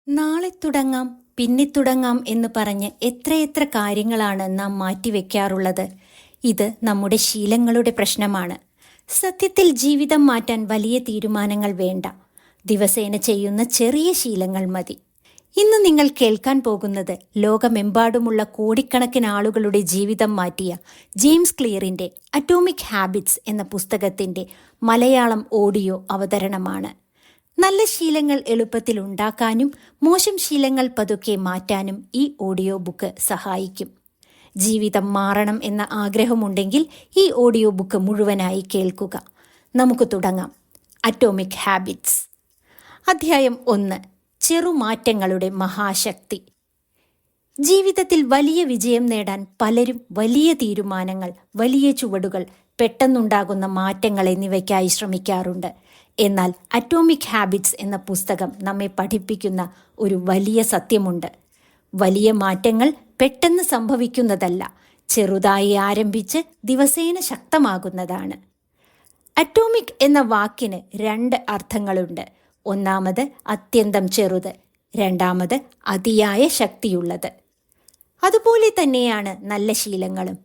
നാളെ തുടങ്ങാം, പിന്നെ തുടങ്ങാം എന്ന് പറഞ്ഞ് എത്രയെത്ര കാര്യങ്ങളാണ് നാം മാറ്റിവെക്കാറുള്ളത്. ഇത് നമ്മുടെ ശീലങ്ങളുടെ പ്രശ്നമാണ്. സത്യത്തിൽ ജീവിതം മാറ്റാൻ വലിയ തീരുമാനങ്ങൾ വേണ്ട. ദിവസേന ചെയ്യുന്ന ചെറിയ ശീലങ്ങൾ മതി. ഇന്ന് നിങ്ങൾ കേൾക്കാൻ പോകുന്നത് ലോകമെമ്പാടുമുള്ള കോടിക്കണക്കിന് ആളുകളുടെ ജീവിതം മാറ്റിയ ജെയിംസ് ക്ലിയറിന്റെ അറ്റോമിക് ഹാബിറ്റ്സ് എന്ന പുസ്തകത്തിന്റെ മലയാളം ഓഡിയോ അവതരണമാണ്. നല്ല ശീലങ്ങൾ എളുപ്പത്തിൽ ഉണ്ടാക്കാനും മോശം ശീലങ്ങൾ പതുക്കെ മാറ്റാനും ഈ ഓഡിയോ ബുക്ക് സഹായിക്കും. ജീവിതം മാറണം എന്ന ആഗ്രഹമുണ്ടെങ്കിൽ ഈ ഓഡിയോ ബുക്ക് മുഴുവനായി കേൾക്കുക. നമുക്ക് തുടങ്ങാം. Atomic habits. അധ്യായം 1. ചെറുമാറ്റങ്ങളുടെ മഹാശക്തി. ജീവിതത്തിൽ വലിയ വിജയം നേടാൻ പലരും വലിയ തീരുമാനങ്ങൾ, വലിയ ചുവടുകൾ, പെട്ടെന്നുണ്ടാകുന്ന മാറ്റങ്ങൾ എന്നിവയ്ക്കായി ശ്രമിക്കാറുണ്ട്. എന്നാൽ അറ്റോമിക് ഹാബിറ്റ്സ് എന്ന പുസ്തകം നമ്മെ പഠിപ്പിക്കുന്ന ഒരു വലിയ സത്യമുണ്ട്. വലിയ മാറ്റങ്ങൾ പെട്ടെന്ന് സംഭവിക്കുന്നതല്ല, ചെറുതായി ആരംഭിച്ച് ദിവസേന ശക്തമാകുന്നതാണ്. അറ്റോമിക് എന്ന വാക്കിന് 2 അർത്ഥങ്ങളുണ്ട്. ഒന്നാമത് അത്യന്തം ചെറുത്, രണ്ടാമത് അതിയായ ശക്തിയുള്ളത്. അതുപോലെ തന്നെയാണ് നല്ല ശീലങ്ങളും.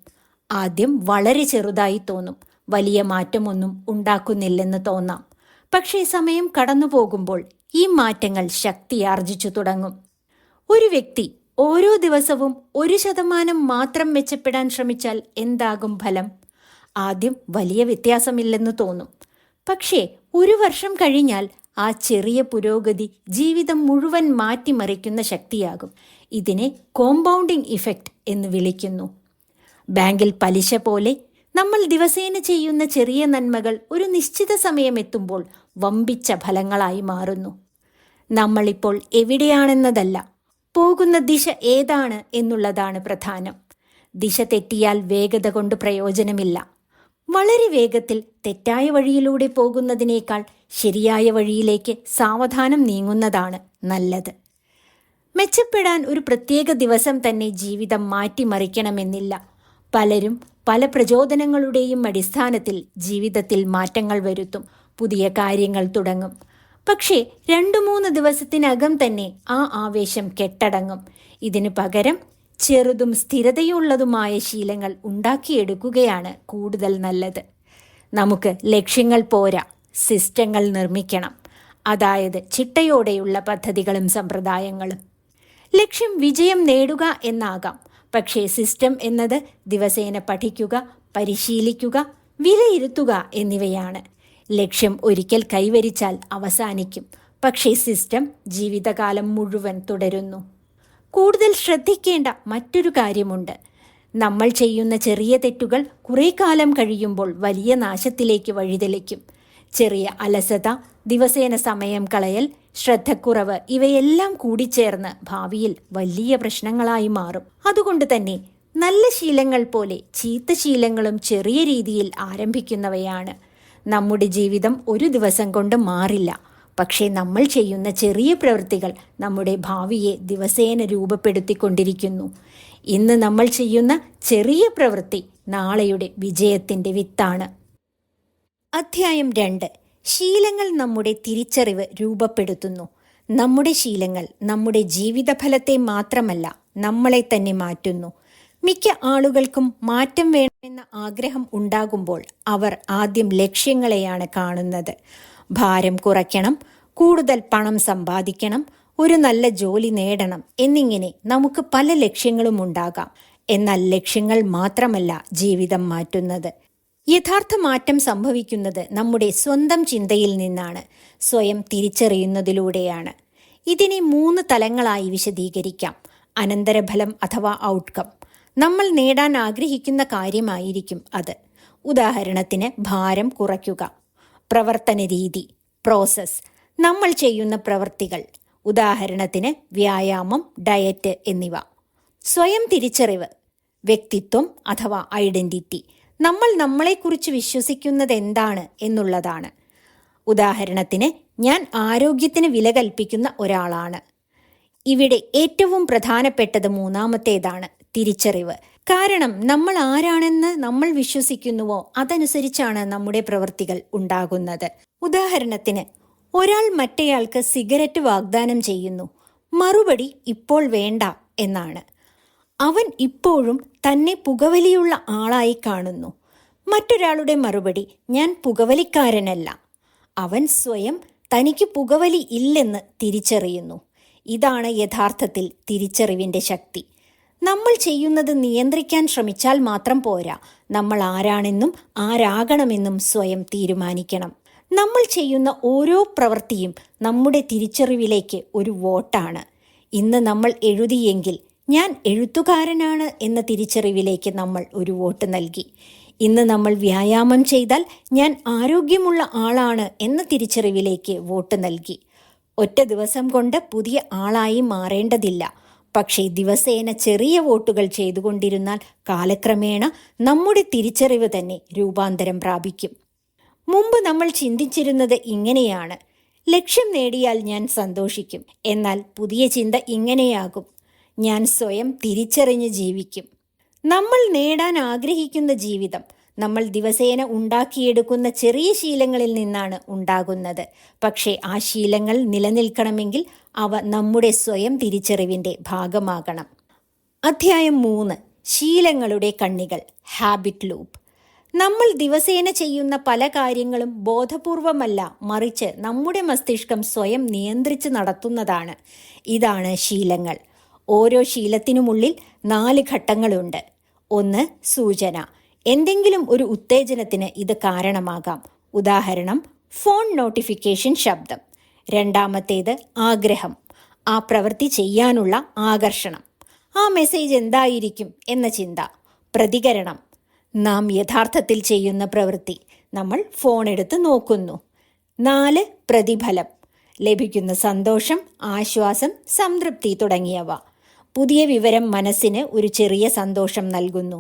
ആദ്യം വളരെ ചെറുതായി തോന്നും, വലിയ മാറ്റമൊന്നും ഉണ്ടാക്കുന്നില്ലെന്ന് തോന്നാം. പക്ഷേ സമയം കടന്നു പോകുമ്പോൾ ഈ മാറ്റങ്ങൾ ശക്തിയാർജിച്ചു തുടങ്ങും. ഒരു വ്യക്തി ഓരോ ദിവസവും 1% മാത്രം മെച്ചപ്പെടാൻ ശ്രമിച്ചാൽ എന്താകും ഫലം? ആദ്യം വലിയ വ്യത്യാസമില്ലെന്ന് തോന്നും. പക്ഷേ 1 വർഷം കഴിഞ്ഞാൽ ആ ചെറിയ പുരോഗതി ജീവിതം മുഴുവൻ മാറ്റിമറിക്കുന്ന ശക്തിയാകും. ഇതിനെ കോമ്പൗണ്ടിംഗ് ഇഫക്റ്റ് എന്ന് വിളിക്കുന്നു. ബാങ്കിൽ പലിശ പോലെ നമ്മൾ ദിവസേന ചെയ്യുന്ന ചെറിയ നന്മകൾ ഒരു നിശ്ചിത സമയമെത്തുമ്പോൾ വമ്പിച്ച ഫലങ്ങളായി മാറുന്നു. നമ്മളിപ്പോൾ എവിടെയാണെന്നതല്ല, പോകുന്ന ദിശ ഏതാണ് എന്നുള്ളതാണ് പ്രധാനം. ദിശ തെറ്റിയാൽ വേഗത കൊണ്ട് പ്രയോജനമില്ല. വളരെ വേഗത്തിൽ തെറ്റായ വഴിയിലൂടെ പോകുന്നതിനേക്കാൾ ശരിയായ വഴിയിലേക്ക് സാവധാനം നീങ്ങുന്നതാണ് നല്ലത്. മെച്ചപ്പെടാൻ ഒരു പ്രത്യേക ദിവസം തന്നെ ജീവിതം മാറ്റിമറിക്കണമെന്നില്ല. പലരും പല പ്രചോദനങ്ങളുടെയും അടിസ്ഥാനത്തിൽ ജീവിതത്തിൽ മാറ്റങ്ങൾ വരുത്തും, പുതിയ കാര്യങ്ങൾ തുടങ്ങും. പക്ഷേ 2-3 ദിവസത്തിനകം തന്നെ ആ ആവേശം കെട്ടടങ്ങും. ഇതിനു പകരം ചെറുതും സ്ഥിരതയുള്ളതുമായ ശീലങ്ങൾ ഉണ്ടാക്കിയെടുക്കുകയാണ് കൂടുതൽ നല്ലത്. നമുക്ക് ലക്ഷ്യങ്ങൾ പോരാ, സിസ്റ്റങ്ങൾ നിർമ്മിക്കണം. അതായത് ചിട്ടയോടെയുള്ള പദ്ധതികളും സമ്പ്രദായങ്ങളും. ലക്ഷ്യം വിജയം നേടുക എന്നാകാം. പക്ഷേ സിസ്റ്റം എന്നത് ദിവസേന പഠിക്കുക, പരിശീലിക്കുക, വിലയിരുത്തുക എന്നിവയാണ്. ലക്ഷ്യം ഒരിക്കൽ കൈവരിച്ചാൽ അവസാനിക്കും, പക്ഷേ സിസ്റ്റം ജീവിതകാലം മുഴുവൻ തുടരുന്നു. കൂടുതൽ ശ്രദ്ധിക്കേണ്ട മറ്റൊരു കാര്യമുണ്ട്. നമ്മൾ ചെയ്യുന്ന ചെറിയ തെറ്റുകൾ കുറേ കാലം കഴിയുമ്പോൾ വലിയ നാശത്തിലേക്ക് വഴിതെളിക്കും. ചെറിയ അലസത, ദിവസേന സമയം കളയൽ, ശ്രദ്ധക്കുറവ് ഇവയെല്ലാം കൂടിച്ചേർന്ന് ഭാവിയിൽ വലിയ പ്രശ്നങ്ങളായി മാറും. അതുകൊണ്ട് തന്നെ നല്ല ശീലങ്ങൾ പോലെ ചീത്ത ശീലങ്ങളും ചെറിയ രീതിയിൽ ആരംഭിക്കുന്നവയാണ്. നമ്മുടെ ജീവിതം ഒരു ദിവസം കൊണ്ട് മാറില്ല. പക്ഷേ നമ്മൾ ചെയ്യുന്ന ചെറിയ പ്രവൃത്തികൾ നമ്മുടെ ഭാവിയെ ദിവസേന രൂപപ്പെടുത്തിക്കൊണ്ടിരിക്കുന്നു. ഇന്ന് നമ്മൾ ചെയ്യുന്ന ചെറിയ പ്രവൃത്തി നാളെയുടെ വിജയത്തിൻ്റെ വിത്താണ്. അധ്യായം 2. ശീലങ്ങൾ നമ്മുടെ തിരിച്ചറിവ് രൂപപ്പെടുത്തുന്നു. നമ്മുടെ ശീലങ്ങൾ നമ്മുടെ ജീവിതഫലത്തെ മാത്രമല്ല, നമ്മളെ തന്നെ മാറ്റുന്നു. മിക്ക ആളുകൾക്കും മാറ്റം വേണമെന്ന ആഗ്രഹം ഉണ്ടാകുമ്പോൾ അവർ ആദ്യം ലക്ഷ്യങ്ങളെയാണ് കാണുന്നത്. ഭാരം കുറയ്ക്കണം, കൂടുതൽ പണം സമ്പാദിക്കണം, ഒരു നല്ല ജോലി നേടണം എന്നിങ്ങനെ നമുക്ക് പല ലക്ഷ്യങ്ങളും ഉണ്ടാകാം. എന്നാൽ ലക്ഷ്യങ്ങൾ മാത്രമല്ല ജീവിതം മാറ്റുന്നത്. യഥാർത്ഥ മാറ്റം സംഭവിക്കുന്നത് നമ്മുടെ സ്വന്തം ചിന്തയിൽ നിന്നാണ്, സ്വയം തിരിച്ചറിയുന്നതിലൂടെയാണ്. ഇതിനെ 3 തലങ്ങളായി വിശദീകരിക്കാം. അനന്തരഫലം അഥവാ ഔട്ട്കം. നമ്മൾ നേടാൻ ആഗ്രഹിക്കുന്ന കാര്യമായിരിക്കും അത്. ഉദാഹരണത്തിന് ഭാരം കുറയ്ക്കുക. പ്രവർത്തന രീതി, പ്രോസസ്. നമ്മൾ ചെയ്യുന്ന പ്രവൃത്തികൾ. ഉദാഹരണത്തിന് വ്യായാമം, ഡയറ്റ് എന്നിവ. സ്വയം തിരിച്ചറിവ്, വ്യക്തിത്വം അഥവാ ഐഡന്റിറ്റി. നമ്മൾ നമ്മളെക്കുറിച്ച് വിശ്വസിക്കുന്നത് എന്താണ് എന്നുള്ളതാണ്. ഉദാഹരണത്തിന് ഞാൻ ആരോഗ്യത്തിന് വില കൽപ്പിക്കുന്ന ഒരാളാണ്. ഇവിടെ ഏറ്റവും പ്രധാനപ്പെട്ടത് 3ാമത്തേതാണ്, തിരിച്ചറിവ്. കാരണം നമ്മൾ ആരാണെന്ന് നമ്മൾ വിശ്വസിക്കുന്നുവോ അതനുസരിച്ചാണ് നമ്മുടെ പ്രവൃത്തികൾ ഉണ്ടാകുന്നത്. ഉദാഹരണത്തിന് ഒരാൾ മറ്റേയാൾക്ക് സിഗരറ്റ് വാഗ്ദാനം ചെയ്യുന്നു. മറുപടി ഇപ്പോൾ വേണ്ട എന്നാണ്. അവൻ ഇപ്പോഴും തന്നെ പുകവലിയുള്ള ആളായി കാണുന്നു. മറ്റൊരാളുടെ മറുപടി, ഞാൻ പുകവലിക്കാരനല്ല. അവൻ സ്വയം തനിക്ക് പുകവലി ഇല്ലെന്ന് തിരിച്ചറിയുന്നു. ഇതാണ് യഥാർത്ഥത്തിൽ തിരിച്ചറിവിൻ്റെ ശക്തി. നമ്മൾ ചെയ്യുന്നത് നിയന്ത്രിക്കാൻ ശ്രമിച്ചാൽ മാത്രം പോരാ, നമ്മൾ ആരാണെന്നും ആരാകണമെന്നും സ്വയം തീരുമാനിക്കണം. നമ്മൾ ചെയ്യുന്ന ഓരോ പ്രവൃത്തിയും നമ്മുടെ തിരിച്ചറിവിലേക്ക് ഒരു വോട്ടാണ്. ഇന്ന് നമ്മൾ എഴുതിയെങ്കിൽ ഞാൻ എഴുത്തുകാരനാണ് എന്ന തിരിച്ചറിവിലേക്ക് നമ്മൾ ഒരു വോട്ട് നൽകി. ഇന്ന് നമ്മൾ വ്യായാമം ചെയ്താൽ ഞാൻ ആരോഗ്യമുള്ള ആളാണ് എന്ന തിരിച്ചറിവിലേക്ക് വോട്ട് നൽകി. ഒറ്റ ദിവസം കൊണ്ട് പുതിയ ആളായി മാറേണ്ടതില്ല. പക്ഷേ ദിവസേന ചെറിയ വോട്ടുകൾ ചെയ്തുകൊണ്ടിരുന്നാൽ കാലക്രമേണ നമ്മുടെ തിരിച്ചറിവ് തന്നെ രൂപാന്തരം പ്രാപിക്കും. മുമ്പ് നമ്മൾ ചിന്തിച്ചിരുന്നത് ഇങ്ങനെയാണ്: ലക്ഷ്യം നേടിയാൽ ഞാൻ സന്തോഷിക്കും. എന്നാൽ പുതിയ ചിന്ത ഇങ്ങനെയാകും: ഞാൻ സ്വയം തിരിച്ചറിഞ്ഞ് ജീവിക്കും. നമ്മൾ നേടാൻ ആഗ്രഹിക്കുന്ന ജീവിതം നമ്മൾ ദിവസേന ഉണ്ടാക്കിയെടുക്കുന്ന ചെറിയ ശീലങ്ങളിൽ നിന്നാണ് ഉണ്ടാകുന്നത്. പക്ഷേ ആ ശീലങ്ങൾ നിലനിൽക്കണമെങ്കിൽ അവ നമ്മുടെ സ്വയം തിരിച്ചറിവിൻ്റെ ഭാഗമാകണം. അധ്യായം 3: ശീലങ്ങളുടെ കണ്ണികൾ, ഹാബിറ്റ് ലൂപ്പ്. നമ്മൾ ദിവസേന ചെയ്യുന്ന പല കാര്യങ്ങളും ബോധപൂർവമല്ല, മറിച്ച് നമ്മുടെ മസ്തിഷ്കം സ്വയം നിയന്ത്രിച്ച് നടത്തുന്നതാണ്. ഇതാണ് ശീലങ്ങൾ. ഓരോ ശീലത്തിനുമുള്ളിൽ 4 ഘട്ടങ്ങളുണ്ട്. 1. സൂചന. എന്തെങ്കിലും ഒരു ഉത്തേജനത്തിന് ഇത് കാരണമാകാം. ഉദാഹരണം, ഫോൺ നോട്ടിഫിക്കേഷൻ ശബ്ദം. രണ്ടാമത്തേത് ആഗ്രഹം, ആ പ്രവൃത്തി ചെയ്യാനുള്ള ആകർഷണം. ആ മെസ്സേജ് എന്തായിരിക്കും എന്ന ചിന്ത. പ്രതികരണം, നാം യഥാർത്ഥത്തിൽ ചെയ്യുന്ന പ്രവൃത്തി. നമ്മൾ ഫോൺ എടുത്ത് നോക്കുന്നു. 4. പ്രതിഫലം, ലഭിക്കുന്ന സന്തോഷം, ആശ്വാസം, സംതൃപ്തി തുടങ്ങിയവ. പുതിയ വിവരം മനസ്സിന് ഒരു ചെറിയ സന്തോഷം നൽകുന്നു.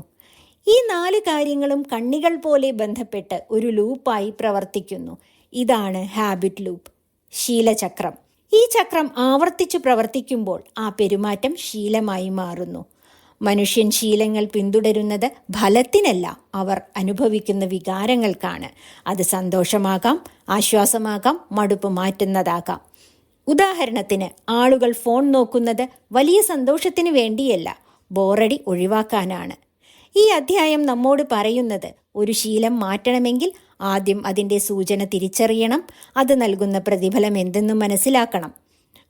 ഈ 4 കാര്യങ്ങളും കണ്ണികൾ പോലെ ബന്ധപ്പെട്ട് ഒരു ലൂപ്പായി പ്രവർത്തിക്കുന്നു. ഇതാണ് ഹാബിറ്റ് ലൂപ്പ്, ശീലചക്രം. ഈ ചക്രം ആവർത്തിച്ചു പ്രവർത്തിക്കുമ്പോൾ ആ പെരുമാറ്റം ശീലമായി മാറുന്നു. മനുഷ്യൻ ശീലങ്ങൾ പിന്തുടരുന്നത് ഫലത്തിനല്ല, അവർ അനുഭവിക്കുന്ന വികാരങ്ങൾക്കാണ്. അത് സന്തോഷമാകാം, ആശ്വാസമാകാം, മടുപ്പ് മാറ്റുന്നതാകാം. ഉദാഹരണത്തിന്, ആളുകൾ ഫോൺ നോക്കുന്നത് വലിയ സന്തോഷത്തിന് വേണ്ടിയല്ല, ബോറടി ഒഴിവാക്കാനാണ്. ഈ അധ്യായം നമ്മോട് പറയുന്നത്, ഒരു ശീലം മാറ്റണമെങ്കിൽ ആദ്യം അതിൻ്റെ സൂചന തിരിച്ചറിയണം, അത് നൽകുന്ന പ്രതിഫലം എന്തെന്ന് മനസ്സിലാക്കണം.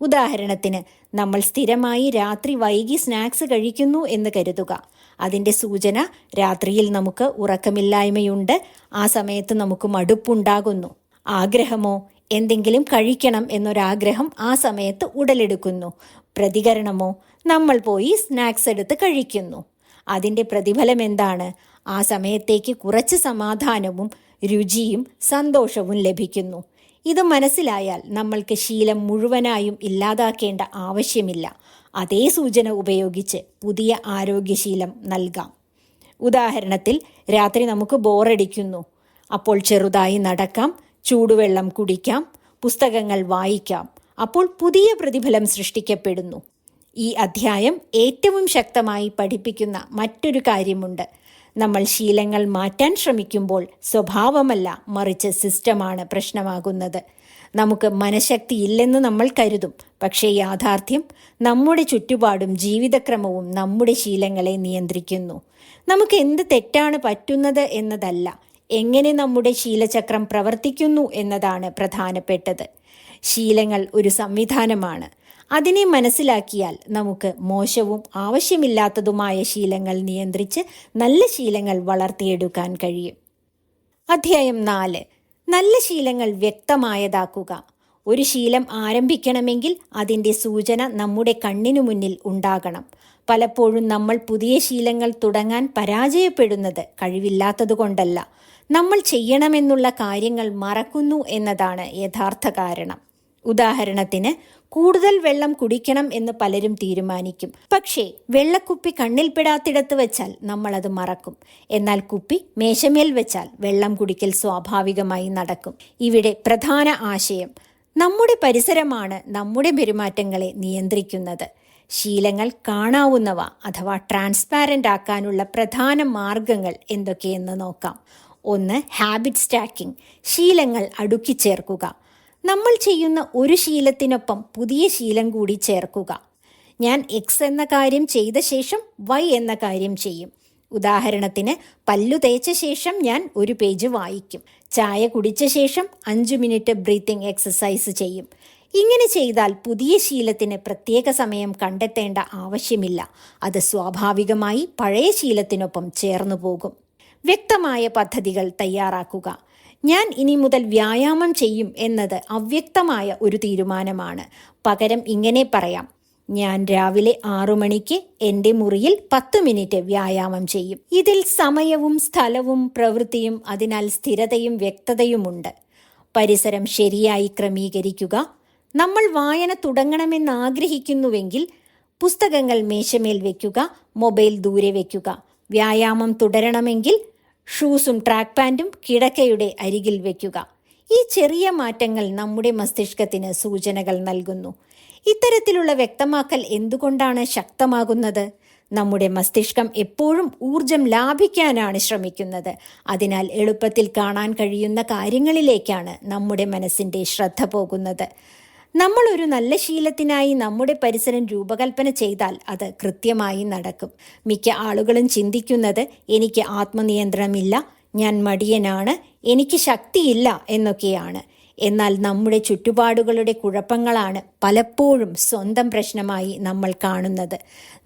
ഉദാഹരണത്തിന്, നമ്മൾ സ്ഥിരമായി രാത്രി വൈകി സ്നാക്സ് കഴിക്കുന്നു എന്ന് കരുതുക. അതിൻ്റെ സൂചന രാത്രിയിൽ നമുക്ക് ഉറക്കമില്ലായ്മയുണ്ട്, ആ സമയത്ത് നമുക്ക് മടുപ്പുണ്ടാകുന്നു. ആഗ്രഹമോ, എന്തെങ്കിലും കഴിക്കണം എന്നൊരാഗ്രഹം ആ സമയത്ത് ഉടലെടുക്കുന്നു. പ്രതികരണമോ, നമ്മൾ പോയി സ്നാക്സ് എടുത്ത് കഴിക്കുന്നു. അതിൻ്റെ പ്രതിഫലം എന്താണ്? ആ സമയത്തേക്ക് കുറച്ച് സമാധാനവും രുചിയും സന്തോഷവും ലഭിക്കുന്നു. ഇത് മനസ്സിലായാൽ നമ്മൾക്ക് ശീലം മുഴുവനായും ഇല്ലാതാക്കേണ്ട ആവശ്യമില്ല. അതേ സൂചന ഉപയോഗിച്ച് പുതിയ ആരോഗ്യശീലം നൽകാം. ഉദാഹരണത്തിൽ, രാത്രി നമുക്ക് ബോറടിക്കുന്നു. അപ്പോൾ ചെറുതായി നടക്കാം, ചൂടുവെള്ളം കുടിക്കാം, പുസ്തകങ്ങൾ വായിക്കാം. അപ്പോൾ പുതിയ പ്രതിഫലം സൃഷ്ടിക്കപ്പെടുന്നു. ഈ അധ്യായം ഏറ്റവും ശക്തമായി പഠിപ്പിക്കുന്ന മറ്റൊരു കാര്യമുണ്ട്. നമ്മൾ ശീലങ്ങൾ മാറ്റാൻ ശ്രമിക്കുമ്പോൾ സ്വഭാവമല്ല, മറിച്ച് സിസ്റ്റമാണ് പ്രശ്നമാകുന്നത്. നമുക്ക് മനഃശക്തി ഇല്ലെന്ന് നമ്മൾ കരുതും. പക്ഷേ യാഥാർത്ഥ്യം, നമ്മുടെ ചുറ്റുപാടും ജീവിതക്രമവും നമ്മുടെ ശീലങ്ങളെ നിയന്ത്രിക്കുന്നു. നമുക്ക് എന്ത് തെറ്റാണ് പറ്റുന്നത് എന്നതല്ല, എങ്ങനെ നമ്മുടെ ശീലചക്രം പ്രവർത്തിക്കുന്നു എന്നതാണ് പ്രധാനപ്പെട്ടത്. ശീലങ്ങൾ ഒരു സംവിധാനമാണ്. അതിനെ മനസ്സിലാക്കിയാൽ നമുക്ക് മോശവും ആവശ്യമില്ലാത്തതുമായ ശീലങ്ങൾ നിയന്ത്രിച്ച് നല്ല ശീലങ്ങൾ വളർത്തിയെടുക്കാൻ കഴിയും. അധ്യായം 4: നല്ല ശീലങ്ങൾ വ്യക്തമായതാക്കുക. ഒരു ശീലം ആരംഭിക്കണമെങ്കിൽ അതിൻ്റെ സൂചന നമ്മുടെ കണ്ണിനു മുന്നിൽ ഉണ്ടാകണം. പലപ്പോഴും നമ്മൾ പുതിയ ശീലങ്ങൾ തുടങ്ങാൻ പരാജയപ്പെടുന്നത് കഴിവില്ലാത്തതുകൊണ്ടല്ല, നമ്മൾ ചെയ്യണമെന്നുള്ള കാര്യങ്ങൾ മറക്കുന്നു എന്നതാണ് യഥാർത്ഥ കാരണം. ഉദാഹരണത്തിന്, കൂടുതൽ വെള്ളം കുടിക്കണം എന്ന് പലരും തീരുമാനിക്കും. പക്ഷേ വെള്ളക്കുപ്പി കണ്ണിൽപ്പെടാത്തിടത്ത് വെച്ചാൽ നമ്മളത് മറക്കും. എന്നാൽ കുപ്പി മേശമേൽ വെച്ചാൽ വെള്ളം കുടിക്കൽ സ്വാഭാവികമായി നടക്കും. ഇവിടെ പ്രധാന ആശയം, നമ്മുടെ പരിസരമാണ് നമ്മുടെ പെരുമാറ്റങ്ങളെ നിയന്ത്രിക്കുന്നത്. ശീലങ്ങൾ കാണാവുന്നവ അഥവാ ട്രാൻസ്പാരൻ്റ് ആക്കാനുള്ള പ്രധാന മാർഗങ്ങൾ എന്തൊക്കെയെന്ന് നോക്കാം. 1. ഹാബിറ്റ് സ്റ്റാക്കിംഗ്, ശീലങ്ങൾ അടുക്കിച്ചേർക്കുക. നമ്മൾ ചെയ്യുന്ന ഒരു ശീലത്തിനൊപ്പം പുതിയ ശീലം കൂടി ചേർക്കുക. ഞാൻ X എന്ന കാര്യം ചെയ്ത ശേഷം Y എന്ന കാര്യം ചെയ്യും. ഉദാഹരണത്തിന്, പല്ലു തേച്ച ശേഷം ഞാൻ ഒരു പേജ് വായിക്കും. ചായ കുടിച്ച ശേഷം 5 മിനിറ്റ് ബ്രീത്തിങ് എക്സസൈസ് ചെയ്യും. ഇങ്ങനെ ചെയ്താൽ പുതിയ ശീലത്തിന് പ്രത്യേക സമയം കണ്ടെത്തേണ്ട ആവശ്യമില്ല. അത് സ്വാഭാവികമായി പഴയ ശീലത്തിനൊപ്പം ചേർന്നു പോകും. വ്യക്തമായ പദ്ധതികൾ തയ്യാറാക്കുക. ഞാൻ ഇനി മുതൽ വ്യായാമം ചെയ്യും എന്നത് അവ്യക്തമായ ഒരു തീരുമാനമാണ്. പകരം ഇങ്ങനെ പറയാം: ഞാൻ രാവിലെ 6 മണിക്ക് എൻ്റെ മുറിയിൽ 10 മിനിറ്റ് വ്യായാമം ചെയ്യും. ഇതിൽ സമയവും സ്ഥലവും പ്രവൃത്തിയും, അതിനാൽ സ്ഥിരതയും വ്യക്തതയുമുണ്ട്. പരിസരം ശരിയായി ക്രമീകരിക്കുക. നമ്മൾ വായന തുടങ്ങണമെന്ന് ആഗ്രഹിക്കുന്നുവെങ്കിൽ പുസ്തകങ്ങൾ മേശമേൽ വയ്ക്കുക, മൊബൈൽ ദൂരെ വയ്ക്കുക. വ്യായാമം തുടരണമെങ്കിൽ ഷൂസും ട്രാക്ക് പാൻറ്റും കിടക്കയുടെ അരികിൽ വയ്ക്കുക. ഈ ചെറിയ മാറ്റങ്ങൾ നമ്മുടെ മസ്തിഷ്കത്തിന് സൂചനകൾ നൽകുന്നു. ഇത്തരത്തിലുള്ള വ്യക്തമാക്കൽ എന്തുകൊണ്ടാണ് ശക്തമാകുന്നത്? നമ്മുടെ മസ്തിഷ്കം എപ്പോഴും ഊർജം ലാഭിക്കാനാണ് ശ്രമിക്കുന്നത്. അതിനാൽ എളുപ്പത്തിൽ കാണാൻ കഴിയുന്ന കാര്യങ്ങളിലേക്കാണ് നമ്മുടെ മനസ്സിൻ്റെ ശ്രദ്ധ പോകുന്നത്. നമ്മൾ ഒരു നല്ല ശീലത്തിനായി നമ്മുടെ പരിസരം രൂപകൽപ്പന ചെയ്താൽ അത് കൃത്യമായി നടക്കും. മിക്ക ആളുകളും ചിന്തിക്കുന്നത്, എനിക്ക് ആത്മനിയന്ത്രണമില്ല, ഞാൻ മടിയനാണ്, എനിക്ക് ശക്തിയില്ല എന്നൊക്കെയാണ്. എന്നാൽ നമ്മുടെ ചുറ്റുപാടുകളുടെ കുഴപ്പങ്ങളാണ് പലപ്പോഴും സ്വന്തം പ്രശ്നമായി നമ്മൾ കാണുന്നത്.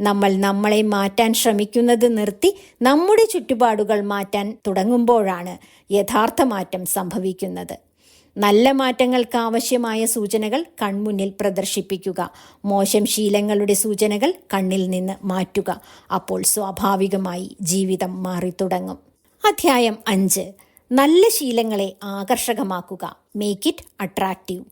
നമ്മൾ നമ്മളെ മാറ്റാൻ ശ്രമിക്കുന്നത് നിർത്തി നമ്മുടെ ചുറ്റുപാടുകൾ മാറ്റാൻ തുടങ്ങുമ്പോഴാണ് യഥാർത്ഥ മാറ്റം സംഭവിക്കുന്നത്. നല്ല മാറ്റങ്ങൾക്ക് ആവശ്യമായ സൂചനകൾ കൺമുന്നിൽ പ്രദർശിപ്പിക്കുക. മോശം ശീലങ്ങളുടെ സൂചനകൾ കണ്ണിൽ നിന്ന് മാറ്റുക. അപ്പോൾ സ്വാഭാവികമായി ജീവിതം മാറിത്തുടങ്ങും. അധ്യായം 5. നല്ല ശീലങ്ങളെ ആകർഷകമാക്കുക. Make it attractive.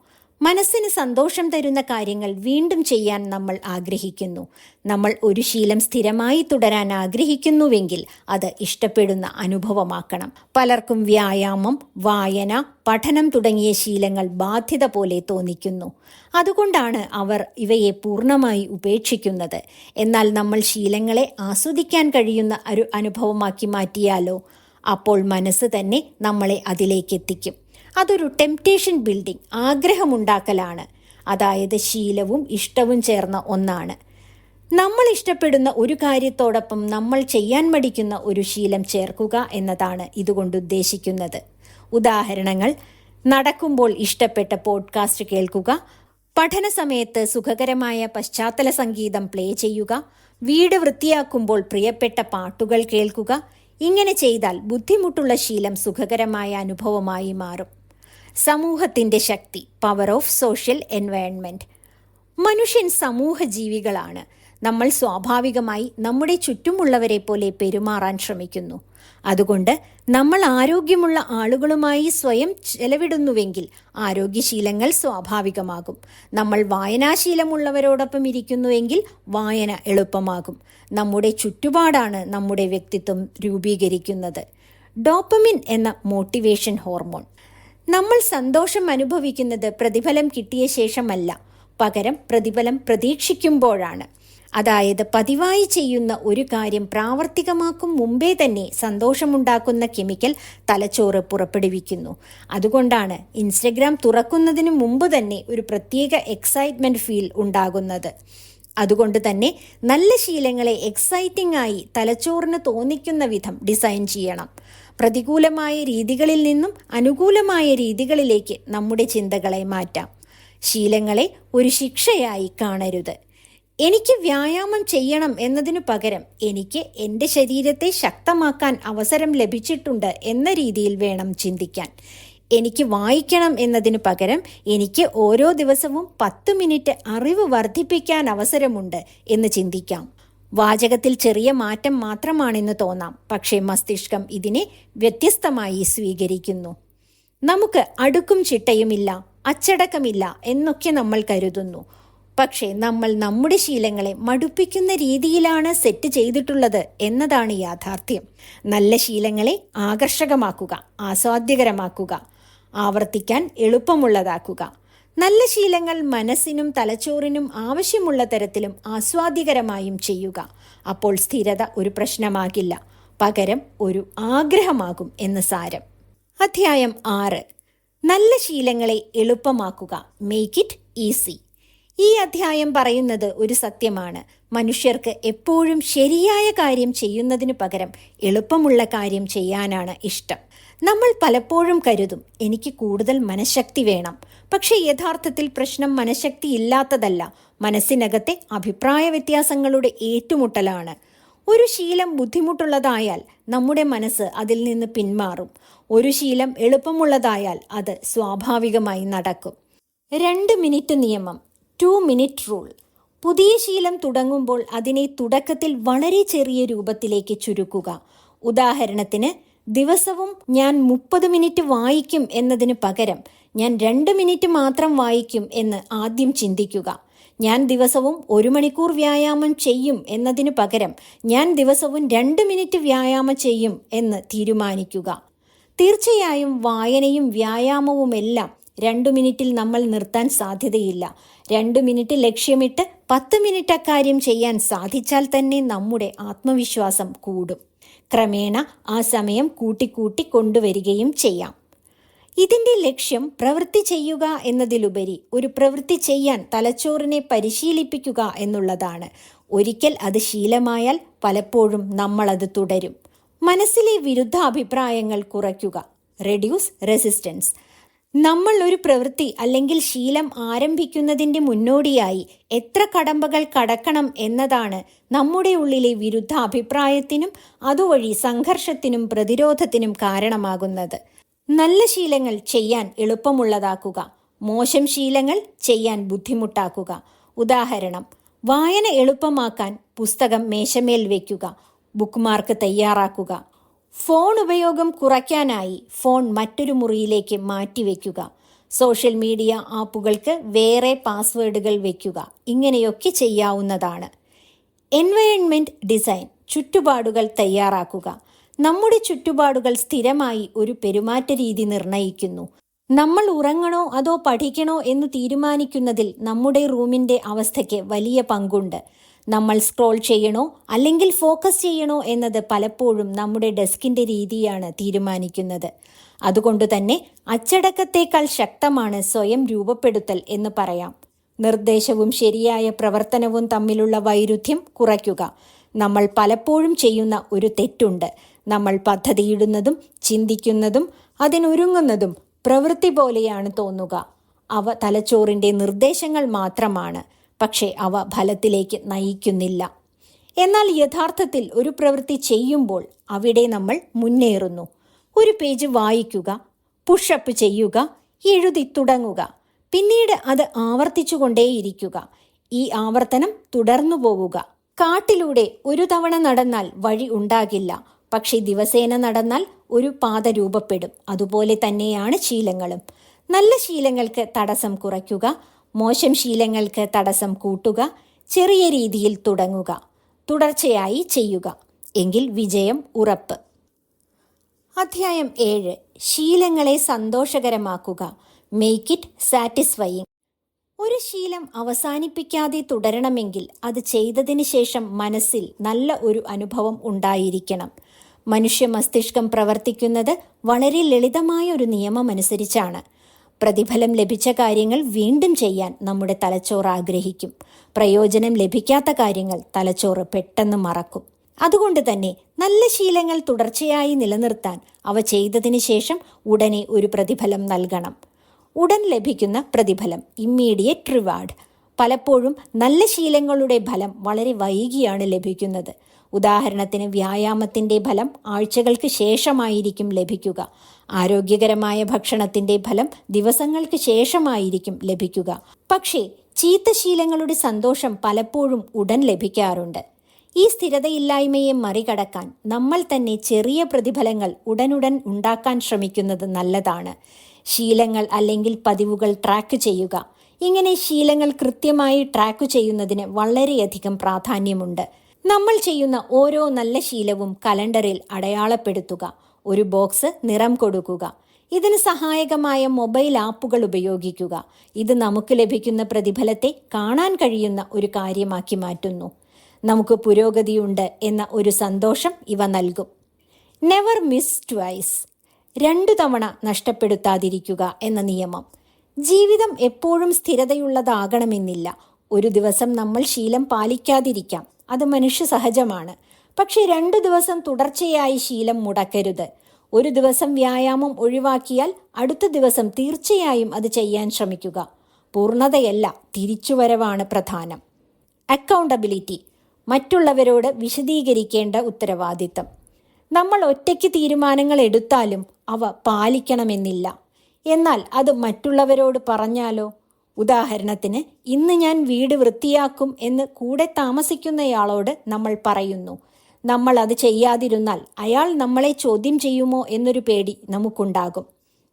മനസ്സിന് സന്തോഷം തരുന്ന കാര്യങ്ങൾ വീണ്ടും ചെയ്യാൻ നമ്മൾ ആഗ്രഹിക്കുന്നു. നമ്മൾ ഒരു ശീലം സ്ഥിരമായി തുടരാൻ ആഗ്രഹിക്കുന്നുവെങ്കിൽ അത് ഇഷ്ടപ്പെടുന്ന അനുഭവമാക്കണം. പലർക്കും വ്യായാമം, വായന, പഠനം തുടങ്ങിയ ശീലങ്ങൾ ബാധ്യത പോലെ തോന്നിക്കുന്നു. അതുകൊണ്ടാണ് അവർ ഇവയെ പൂർണ്ണമായി ഉപേക്ഷിക്കുന്നത്. എന്നാൽ നമ്മൾ ശീലങ്ങളെ ആസ്വദിക്കാൻ കഴിയുന്ന ഒരു അനുഭവമാക്കി മാറ്റിയാലോ? അപ്പോൾ മനസ്സ് തന്നെ നമ്മളെ അതിലേക്ക് എത്തിക്കും. അതൊരു ടെംപ്റ്റേഷൻ ബിൽഡിംഗ്, ആഗ്രഹമുണ്ടാക്കലാണ്. അതായത് ശീലവും ഇഷ്ടവും ചേർന്ന ഒന്നാണ്. നമ്മൾ ഇഷ്ടപ്പെടുന്ന ഒരു കാര്യത്തോടൊപ്പം നമ്മൾ ചെയ്യാൻ മടിക്കുന്ന ഒരു ശീലം ചേർക്കുക എന്നതാണ് ഇതുകൊണ്ട് ഉദ്ദേശിക്കുന്നത്. ഉദാഹരണങ്ങൾ: നടക്കുമ്പോൾ ഇഷ്ടപ്പെട്ട പോഡ്കാസ്റ്റ് കേൾക്കുക, പഠന സമയത്ത് സുഖകരമായ പശ്ചാത്തല സംഗീതം പ്ലേ ചെയ്യുക, വീട് വൃത്തിയാക്കുമ്പോൾ പ്രിയപ്പെട്ട പാട്ടുകൾ കേൾക്കുക. ഇങ്ങനെ ചെയ്താൽ ബുദ്ധിമുട്ടുള്ള ശീലം സുഖകരമായ അനുഭവമായി മാറും. സമൂഹത്തിൻ്റെ ശക്തി, പവർ ഓഫ് സോഷ്യൽ എൻവയൺമെൻറ്റ്. മനുഷ്യൻ സമൂഹ ജീവികളാണ്. നമ്മൾ സ്വാഭാവികമായി നമ്മുടെ ചുറ്റുമുള്ളവരെ പോലെ പെരുമാറാൻ ശ്രമിക്കുന്നു. അതുകൊണ്ട് നമ്മൾ ആരോഗ്യമുള്ള ആളുകളുമായി സ്വയം ചെലവിടുന്നുവെങ്കിൽ ആരോഗ്യശീലങ്ങൾ സ്വാഭാവികമാകും. നമ്മൾ വായനാശീലമുള്ളവരോടൊപ്പം ഇരിക്കുന്നുവെങ്കിൽ വായന എളുപ്പമാകും. നമ്മുടെ ചുറ്റുപാടാണ് നമ്മുടെ വ്യക്തിത്വം രൂപീകരിക്കുന്നത്. ഡോപ്പമിൻ എന്ന മോട്ടിവേഷൻ ഹോർമോൺ. നമ്മൾ സന്തോഷം അനുഭവിക്കുന്നത് പ്രതിഫലം കിട്ടിയ ശേഷമല്ല, പകരം പ്രതിഫലം പ്രതീക്ഷിക്കുമ്പോഴാണ്. അതായത് പതിവായി ചെയ്യുന്ന ഒരു കാര്യം പ്രാവർത്തികമാക്കും മുമ്പേ തന്നെ സന്തോഷമുണ്ടാക്കുന്ന കെമിക്കൽ തലച്ചോറ് പുറപ്പെടുവിക്കുന്നു. അതുകൊണ്ടാണ് ഇൻസ്റ്റഗ്രാം തുറക്കുന്നതിന് മുമ്പ് തന്നെ ഒരു പ്രത്യേക എക്സൈറ്റ്മെൻറ്റ് ഫീൽ ഉണ്ടാകുന്നത്. അതുകൊണ്ട് തന്നെ നല്ല ശീലങ്ങളെ എക്സൈറ്റിംഗ് ആയി തലച്ചോറിന് തോന്നിക്കുന്ന വിധം ഡിസൈൻ ചെയ്യണം. പ്രതികൂലമായ രീതികളിൽ നിന്നും അനുകൂലമായ രീതികളിലേക്ക് നമ്മുടെ ചിന്തകളെ മാറ്റാം. ശീലങ്ങളെ ഒരു ശിക്ഷയായി കാണരുത്. എനിക്ക് വ്യായാമം ചെയ്യണം എന്നതിനു പകരം എനിക്ക് എൻ്റെ ശരീരത്തെ ശക്തമാക്കാൻ അവസരം ലഭിച്ചിട്ടുണ്ട് എന്ന രീതിയിൽ വേണം ചിന്തിക്കാൻ. എനിക്ക് വായിക്കണം എന്നതിനു പകരം എനിക്ക് ഓരോ ദിവസവും 10 മിനിറ്റ് അറിവ് വർദ്ധിപ്പിക്കാൻ അവസരമുണ്ട് എന്ന് ചിന്തിക്കാം. വാചകത്തിൽ ചെറിയ മാറ്റം മാത്രമാണെന്ന് തോന്നാം, പക്ഷേ മസ്തിഷ്കം ഇതിനെ വ്യത്യസ്തമായി സ്വീകരിക്കുന്നു. നമുക്ക് അടുക്കും ചിട്ടയുമില്ല, അച്ചടക്കമില്ല എന്നൊക്കെ നമ്മൾ കരുതുന്നു. പക്ഷേ നമ്മൾ നമ്മുടെ ശീലങ്ങളെ മടുപ്പിക്കുന്ന രീതിയിലാണ് സെറ്റ് ചെയ്തിട്ടുള്ളത് എന്നതാണ് യാഥാർത്ഥ്യം. നല്ല ശീലങ്ങളെ ആകർഷകമാക്കുക, ആസ്വാദ്യകരമാക്കുക, ആവർത്തിക്കാൻ എളുപ്പമുള്ളതാക്കുക. നല്ല ശീലങ്ങൾ മനസ്സിനും തലച്ചോറിനും ആവശ്യമുള്ള തരത്തിലും ആസ്വാദ്യകരമായും ചെയ്യുക. അപ്പോൾ സ്ഥിരത ഒരു പ്രശ്നമാകില്ല, പകരം ഒരു ആഗ്രഹമാകും എന്ന് സാരം. അധ്യായം 6. നല്ല ശീലങ്ങളെ എളുപ്പമാക്കുക. Make it easy. ഈ അധ്യായം പറയുന്നത് ഒരു സത്യമാണ്. മനുഷ്യർക്ക് എപ്പോഴും ശരിയായ കാര്യം ചെയ്യുന്നതിനു പകരം എളുപ്പമുള്ള കാര്യം ചെയ്യാനാണ് ഇഷ്ടം. നമ്മൾ പലപ്പോഴും കരുതും, എനിക്ക് കൂടുതൽ മനഃശക്തി വേണം. പക്ഷേ യഥാർത്ഥത്തിൽ പ്രശ്നം മനഃശക്തി ഇല്ലാത്തതല്ല, മനസ്സിനകത്തെ അഭിപ്രായ വ്യത്യാസങ്ങളുടെ ഏറ്റുമുട്ടലാണ്. ഒരു ശീലം ബുദ്ധിമുട്ടുള്ളതായാൽ നമ്മുടെ മനസ്സ് അതിൽ നിന്ന് പിന്മാറും. ഒരു ശീലം എളുപ്പമുള്ളതായാൽ അത് സ്വാഭാവികമായി നടക്കും. 2 മിനിറ്റ് നിയമം, 2 മിനിറ്റ് റൂൾ. പുതിയ ശീലം തുടങ്ങുമ്പോൾ അതിനെ തുടക്കത്തിൽ വളരെ ചെറിയ രൂപത്തിലേക്ക് ചുരുക്കുക. ഉദാഹരണത്തിന്, ദിവസവും ഞാൻ 30 മിനിറ്റ് വായിക്കും എന്നതിന് പകരം ഞാൻ 2 മിനിറ്റ് മാത്രം വായിക്കും എന്ന് ആദ്യം ചിന്തിക്കുക. ഞാൻ ദിവസവും 1 മണിക്കൂർ വ്യായാമം ചെയ്യും എന്നതിനു പകരം ഞാൻ ദിവസവും 2 മിനിറ്റ് വ്യായാമം ചെയ്യും എന്ന് തീരുമാനിക്കുക. തീർച്ചയായും വായനയും വ്യായാമവുമെല്ലാം 2 മിനിറ്റിൽ നമ്മൾ നിർത്താൻ സാധ്യതയില്ല. 2 മിനിറ്റ് ലക്ഷ്യമിട്ട് 10 മിനിറ്റ് അക്കാര്യം ചെയ്യാൻ സാധിച്ചാൽ തന്നെ നമ്മുടെ ആത്മവിശ്വാസം കൂടും. ക്രമേണ ആ സമയം കൂട്ടിക്കൂട്ടി കൊണ്ടുവരികയും ചെയ്യാം. ഇതിൻ്റെ ലക്ഷ്യം പ്രവൃത്തി ചെയ്യുക എന്നതിലുപരി ഒരു പ്രവൃത്തി ചെയ്യാൻ തലച്ചോറിനെ പരിശീലിപ്പിക്കുക എന്നുള്ളതാണ്. ഒരിക്കൽ അത് ശീലമായാൽ പലപ്പോഴും നമ്മളത് തുടരും. മനസ്സിലെ വിരുദ്ധാഭിപ്രായങ്ങൾ കുറയ്ക്കുക. Reduce resistance. നമ്മൾ ഒരു പ്രവൃത്തി അല്ലെങ്കിൽ ശീലം ആരംഭിക്കുന്നതിൻ്റെ മുന്നോടിയായി എത്ര കടമ്പകൾ കടക്കണം എന്നതാണ് നമ്മുടെ ഉള്ളിലെ വിരുദ്ധാഭിപ്രായത്തിനും അതുവഴി സംഘർഷത്തിനും പ്രതിരോധത്തിനും കാരണമാകുന്നത്. നല്ല ശീലങ്ങൾ ചെയ്യാൻ എളുപ്പമുള്ളതാക്കുക, മോശം ശീലങ്ങൾ ചെയ്യാൻ ബുദ്ധിമുട്ടാക്കുക. ഉദാഹരണം, വായന എളുപ്പമാക്കാൻ പുസ്തകം മേശമേൽ വയ്ക്കുക, ബുക്ക് മാർക്ക് തയ്യാറാക്കുക. ഫോൺ ഉപയോഗം കുറയ്ക്കാനായി ഫോൺ മറ്റൊരു മുറിയിലേക്ക് മാറ്റിവെക്കുക. സോഷ്യൽ മീഡിയ ആപ്പുകൾക്ക് വേറെ പാസ്വേഡുകൾ വയ്ക്കുക. ഇങ്ങനെയൊക്കെ ചെയ്യാവുന്നതാണ്. Environment design. ചുറ്റുപാടുകൾ തയ്യാറാക്കുക. നമ്മുടെ ചുറ്റുപാടുകൾ സ്ഥിരമായി ഒരു പെരുമാറ്റ രീതി നിർണ്ണയിക്കുന്നു. നമ്മൾ ഉറങ്ങണോ അതോ പഠിക്കണോ എന്ന് തീരുമാനിക്കുന്നതിൽ നമ്മുടെ റൂമിൻ്റെ അവസ്ഥയ്ക്ക് വലിയ പങ്കുണ്ട്. നമ്മൾ സ്ക്രോൾ ചെയ്യണോ അല്ലെങ്കിൽ ഫോക്കസ് ചെയ്യണോ എന്നത് പലപ്പോഴും നമ്മുടെ ഡെസ്കിൻ്റെ രീതിയാണ് തീരുമാനിക്കുന്നത്. അതുകൊണ്ട് തന്നെ അച്ചടക്കത്തേക്കാൾ ശക്തമാണ് സ്വയം രൂപപ്പെടുത്തൽ എന്ന് പറയാം. നിർദ്ദേശവും ശരിയായ പ്രവർത്തനവും തമ്മിലുള്ള വൈരുദ്ധ്യം കുറയ്ക്കുക. നമ്മൾ പലപ്പോഴും ചെയ്യുന്ന ഒരു തെറ്റുണ്ട്. നമ്മൾ പദ്ധതിയിടുന്നതും ചിന്തിക്കുന്നതും അതിനൊരുങ്ങുന്നതും പ്രവൃത്തി പോലെയാണ് തോന്നുക. അവ തലച്ചോറിൻ്റെ നിർദ്ദേശങ്ങൾ മാത്രമാണ്, പക്ഷേ അവ ഫലത്തിലേക്ക് നയിക്കുന്നില്ല. എന്നാൽ യഥാർത്ഥത്തിൽ ഒരു പ്രവൃത്തി ചെയ്യുമ്പോൾ അവിടെ നമ്മൾ മുന്നേറുന്നു. ഒരു പേജ് വായിക്കുക, പുഷപ്പ് ചെയ്യുക, എഴുതി തുടങ്ങുക, പിന്നീട് അത് ആവർത്തിച്ചുകൊണ്ടേയിരിക്കുക. ഈ ആവർത്തനം തുടർന്നു പോവുക. കാട്ടിലൂടെ ഒരു തവണ നടന്നാൽ വഴി ഉണ്ടാകില്ല, പക്ഷേ ദിവസേന നടന്നാൽ ഒരു പാത രൂപപ്പെടും. അതുപോലെ തന്നെയാണ് ശീലങ്ങളും. നല്ല ശീലങ്ങൾക്ക് തടസ്സം കുറയ്ക്കുക, മോശം ശീലങ്ങൾക്ക് തടസ്സം കൂട്ടുക. ചെറിയ രീതിയിൽ തുടങ്ങുക, തുടർച്ചയായി ചെയ്യുക, എങ്കിൽ വിജയം ഉറപ്പ്. അധ്യായം 7. ശീലങ്ങളെ സന്തോഷകരമാക്കുക. Make it satisfying. ഒരു ശീലം അവസാനിപ്പിക്കാതെ തുടരണമെങ്കിൽ അത് ചെയ്തതിന് ശേഷം മനസ്സിൽ നല്ല ഒരു അനുഭവം ഉണ്ടായിരിക്കണം. മനുഷ്യ മസ്തിഷ്കം പ്രവർത്തിക്കുന്നത് വളരെ ലളിതമായ ഒരു നിയമമനുസരിച്ചാണ്. പ്രതിഫലം ലഭിച്ച കാര്യങ്ങൾ വീണ്ടും ചെയ്യാൻ നമ്മുടെ തലച്ചോറ് ആഗ്രഹിക്കും. പ്രയോജനം ലഭിക്കാത്ത കാര്യങ്ങൾ തലച്ചോറ് പെട്ടെന്ന് മറക്കും. അതുകൊണ്ട് തന്നെ നല്ല ശീലങ്ങൾ തുടർച്ചയായി നിലനിർത്താൻ അവ ചെയ്തതിന് ശേഷം ഉടനെ ഒരു പ്രതിഫലം നൽകണം. ഉടൻ ലഭിക്കുന്ന പ്രതിഫലം, ഇമ്മീഡിയറ്റ് റിവാർഡ്. പലപ്പോഴും നല്ല ശീലങ്ങളുടെ ഫലം വളരെ വൈകിയാണ് ലഭിക്കുന്നത്. ഉദാഹരണത്തിന്, വ്യായാമത്തിൻ്റെ ഫലം ആഴ്ചകൾക്ക് ശേഷമായിരിക്കും ലഭിക്കുക. ആരോഗ്യകരമായ ഭക്ഷണത്തിൻ്റെ ഫലം ദിവസങ്ങൾക്ക് ശേഷമായിരിക്കും ലഭിക്കുക. പക്ഷേ ചീത്ത ശീലങ്ങളുടെ സന്തോഷം പലപ്പോഴും ഉടൻ ലഭിക്കാറുണ്ട്. ഈ സ്ഥിരതയില്ലായ്മയെ മറികടക്കാൻ നമ്മൾ തന്നെ ചെറിയ പ്രതിഫലങ്ങൾ ഉടനുടൻ ഉണ്ടാക്കാൻ ശ്രമിക്കുന്നത് നല്ലതാണ്. ശീലങ്ങൾ അല്ലെങ്കിൽ പതിവുകൾ ട്രാക്ക് ചെയ്യുക. ഇങ്ങനെ ശീലങ്ങൾ കൃത്യമായി ട്രാക്ക് ചെയ്യുന്നതിന് വളരെയധികം പ്രാധാന്യമുണ്ട്. നമ്മൾ ചെയ്യുന്ന ഓരോ നല്ല ശീലവും കലണ്ടറിൽ അടയാളപ്പെടുത്തുക. ഒരു ബോക്സ് നിറം കൊടുക്കുക. ഇതിന് സഹായകമായ മൊബൈൽ ആപ്പുകൾ ഉപയോഗിക്കുക. ഇത് നമുക്ക് ലഭിക്കുന്ന പ്രതിഫലത്തെ കാണാൻ കഴിയുന്ന ഒരു കാര്യമാക്കി മാറ്റുന്നു. നമുക്ക് പുരോഗതിയുണ്ട് എന്ന ഒരു സന്തോഷം ഇവ നൽകും. Never miss twice. 2 തവണ നഷ്ടപ്പെടുത്താതിരിക്കുക എന്ന നിയമം. ജീവിതം എപ്പോഴും സ്ഥിരതയുള്ളതാകണമെന്നില്ല. ഒരു ദിവസം നമ്മൾ ശീലം പാലിക്കാതിരിക്കാം, അത് മനുഷ്യ സഹജമാണ്. പക്ഷെ 2 ദിവസം തുടർച്ചയായി ശീലം മുടക്കരുത്. ഒരു ദിവസം വ്യായാമം ഒഴിവാക്കിയാൽ അടുത്ത ദിവസം തീർച്ചയായും അത് ചെയ്യാൻ ശ്രമിക്കുക. പൂർണ്ണതയല്ല, തിരിച്ചുവരവാണ് പ്രധാനം. അക്കൗണ്ടബിലിറ്റി, മറ്റുള്ളവരോട് വിശദീകരിക്കേണ്ട ഉത്തരവാദിത്തം. നമ്മൾ ഒറ്റയ്ക്ക് തീരുമാനങ്ങൾ എടുത്താലും അവ പാലിക്കണമെന്നില്ല. എന്നാൽ അത് മറ്റുള്ളവരോട് പറഞ്ഞാലോ? ഉദാഹരണത്തിന്, ഇന്ന് ഞാൻ വീട് വൃത്തിയാക്കും എന്ന് കൂടെ താമസിക്കുന്നയാളോട് നമ്മൾ പറയുന്നു. നമ്മൾ അത് ചെയ്യാതിരുന്നാൽ അയാൾ നമ്മളെ ചോദ്യം ചെയ്യുമോ എന്നൊരു പേടി നമുക്കുണ്ടാകും.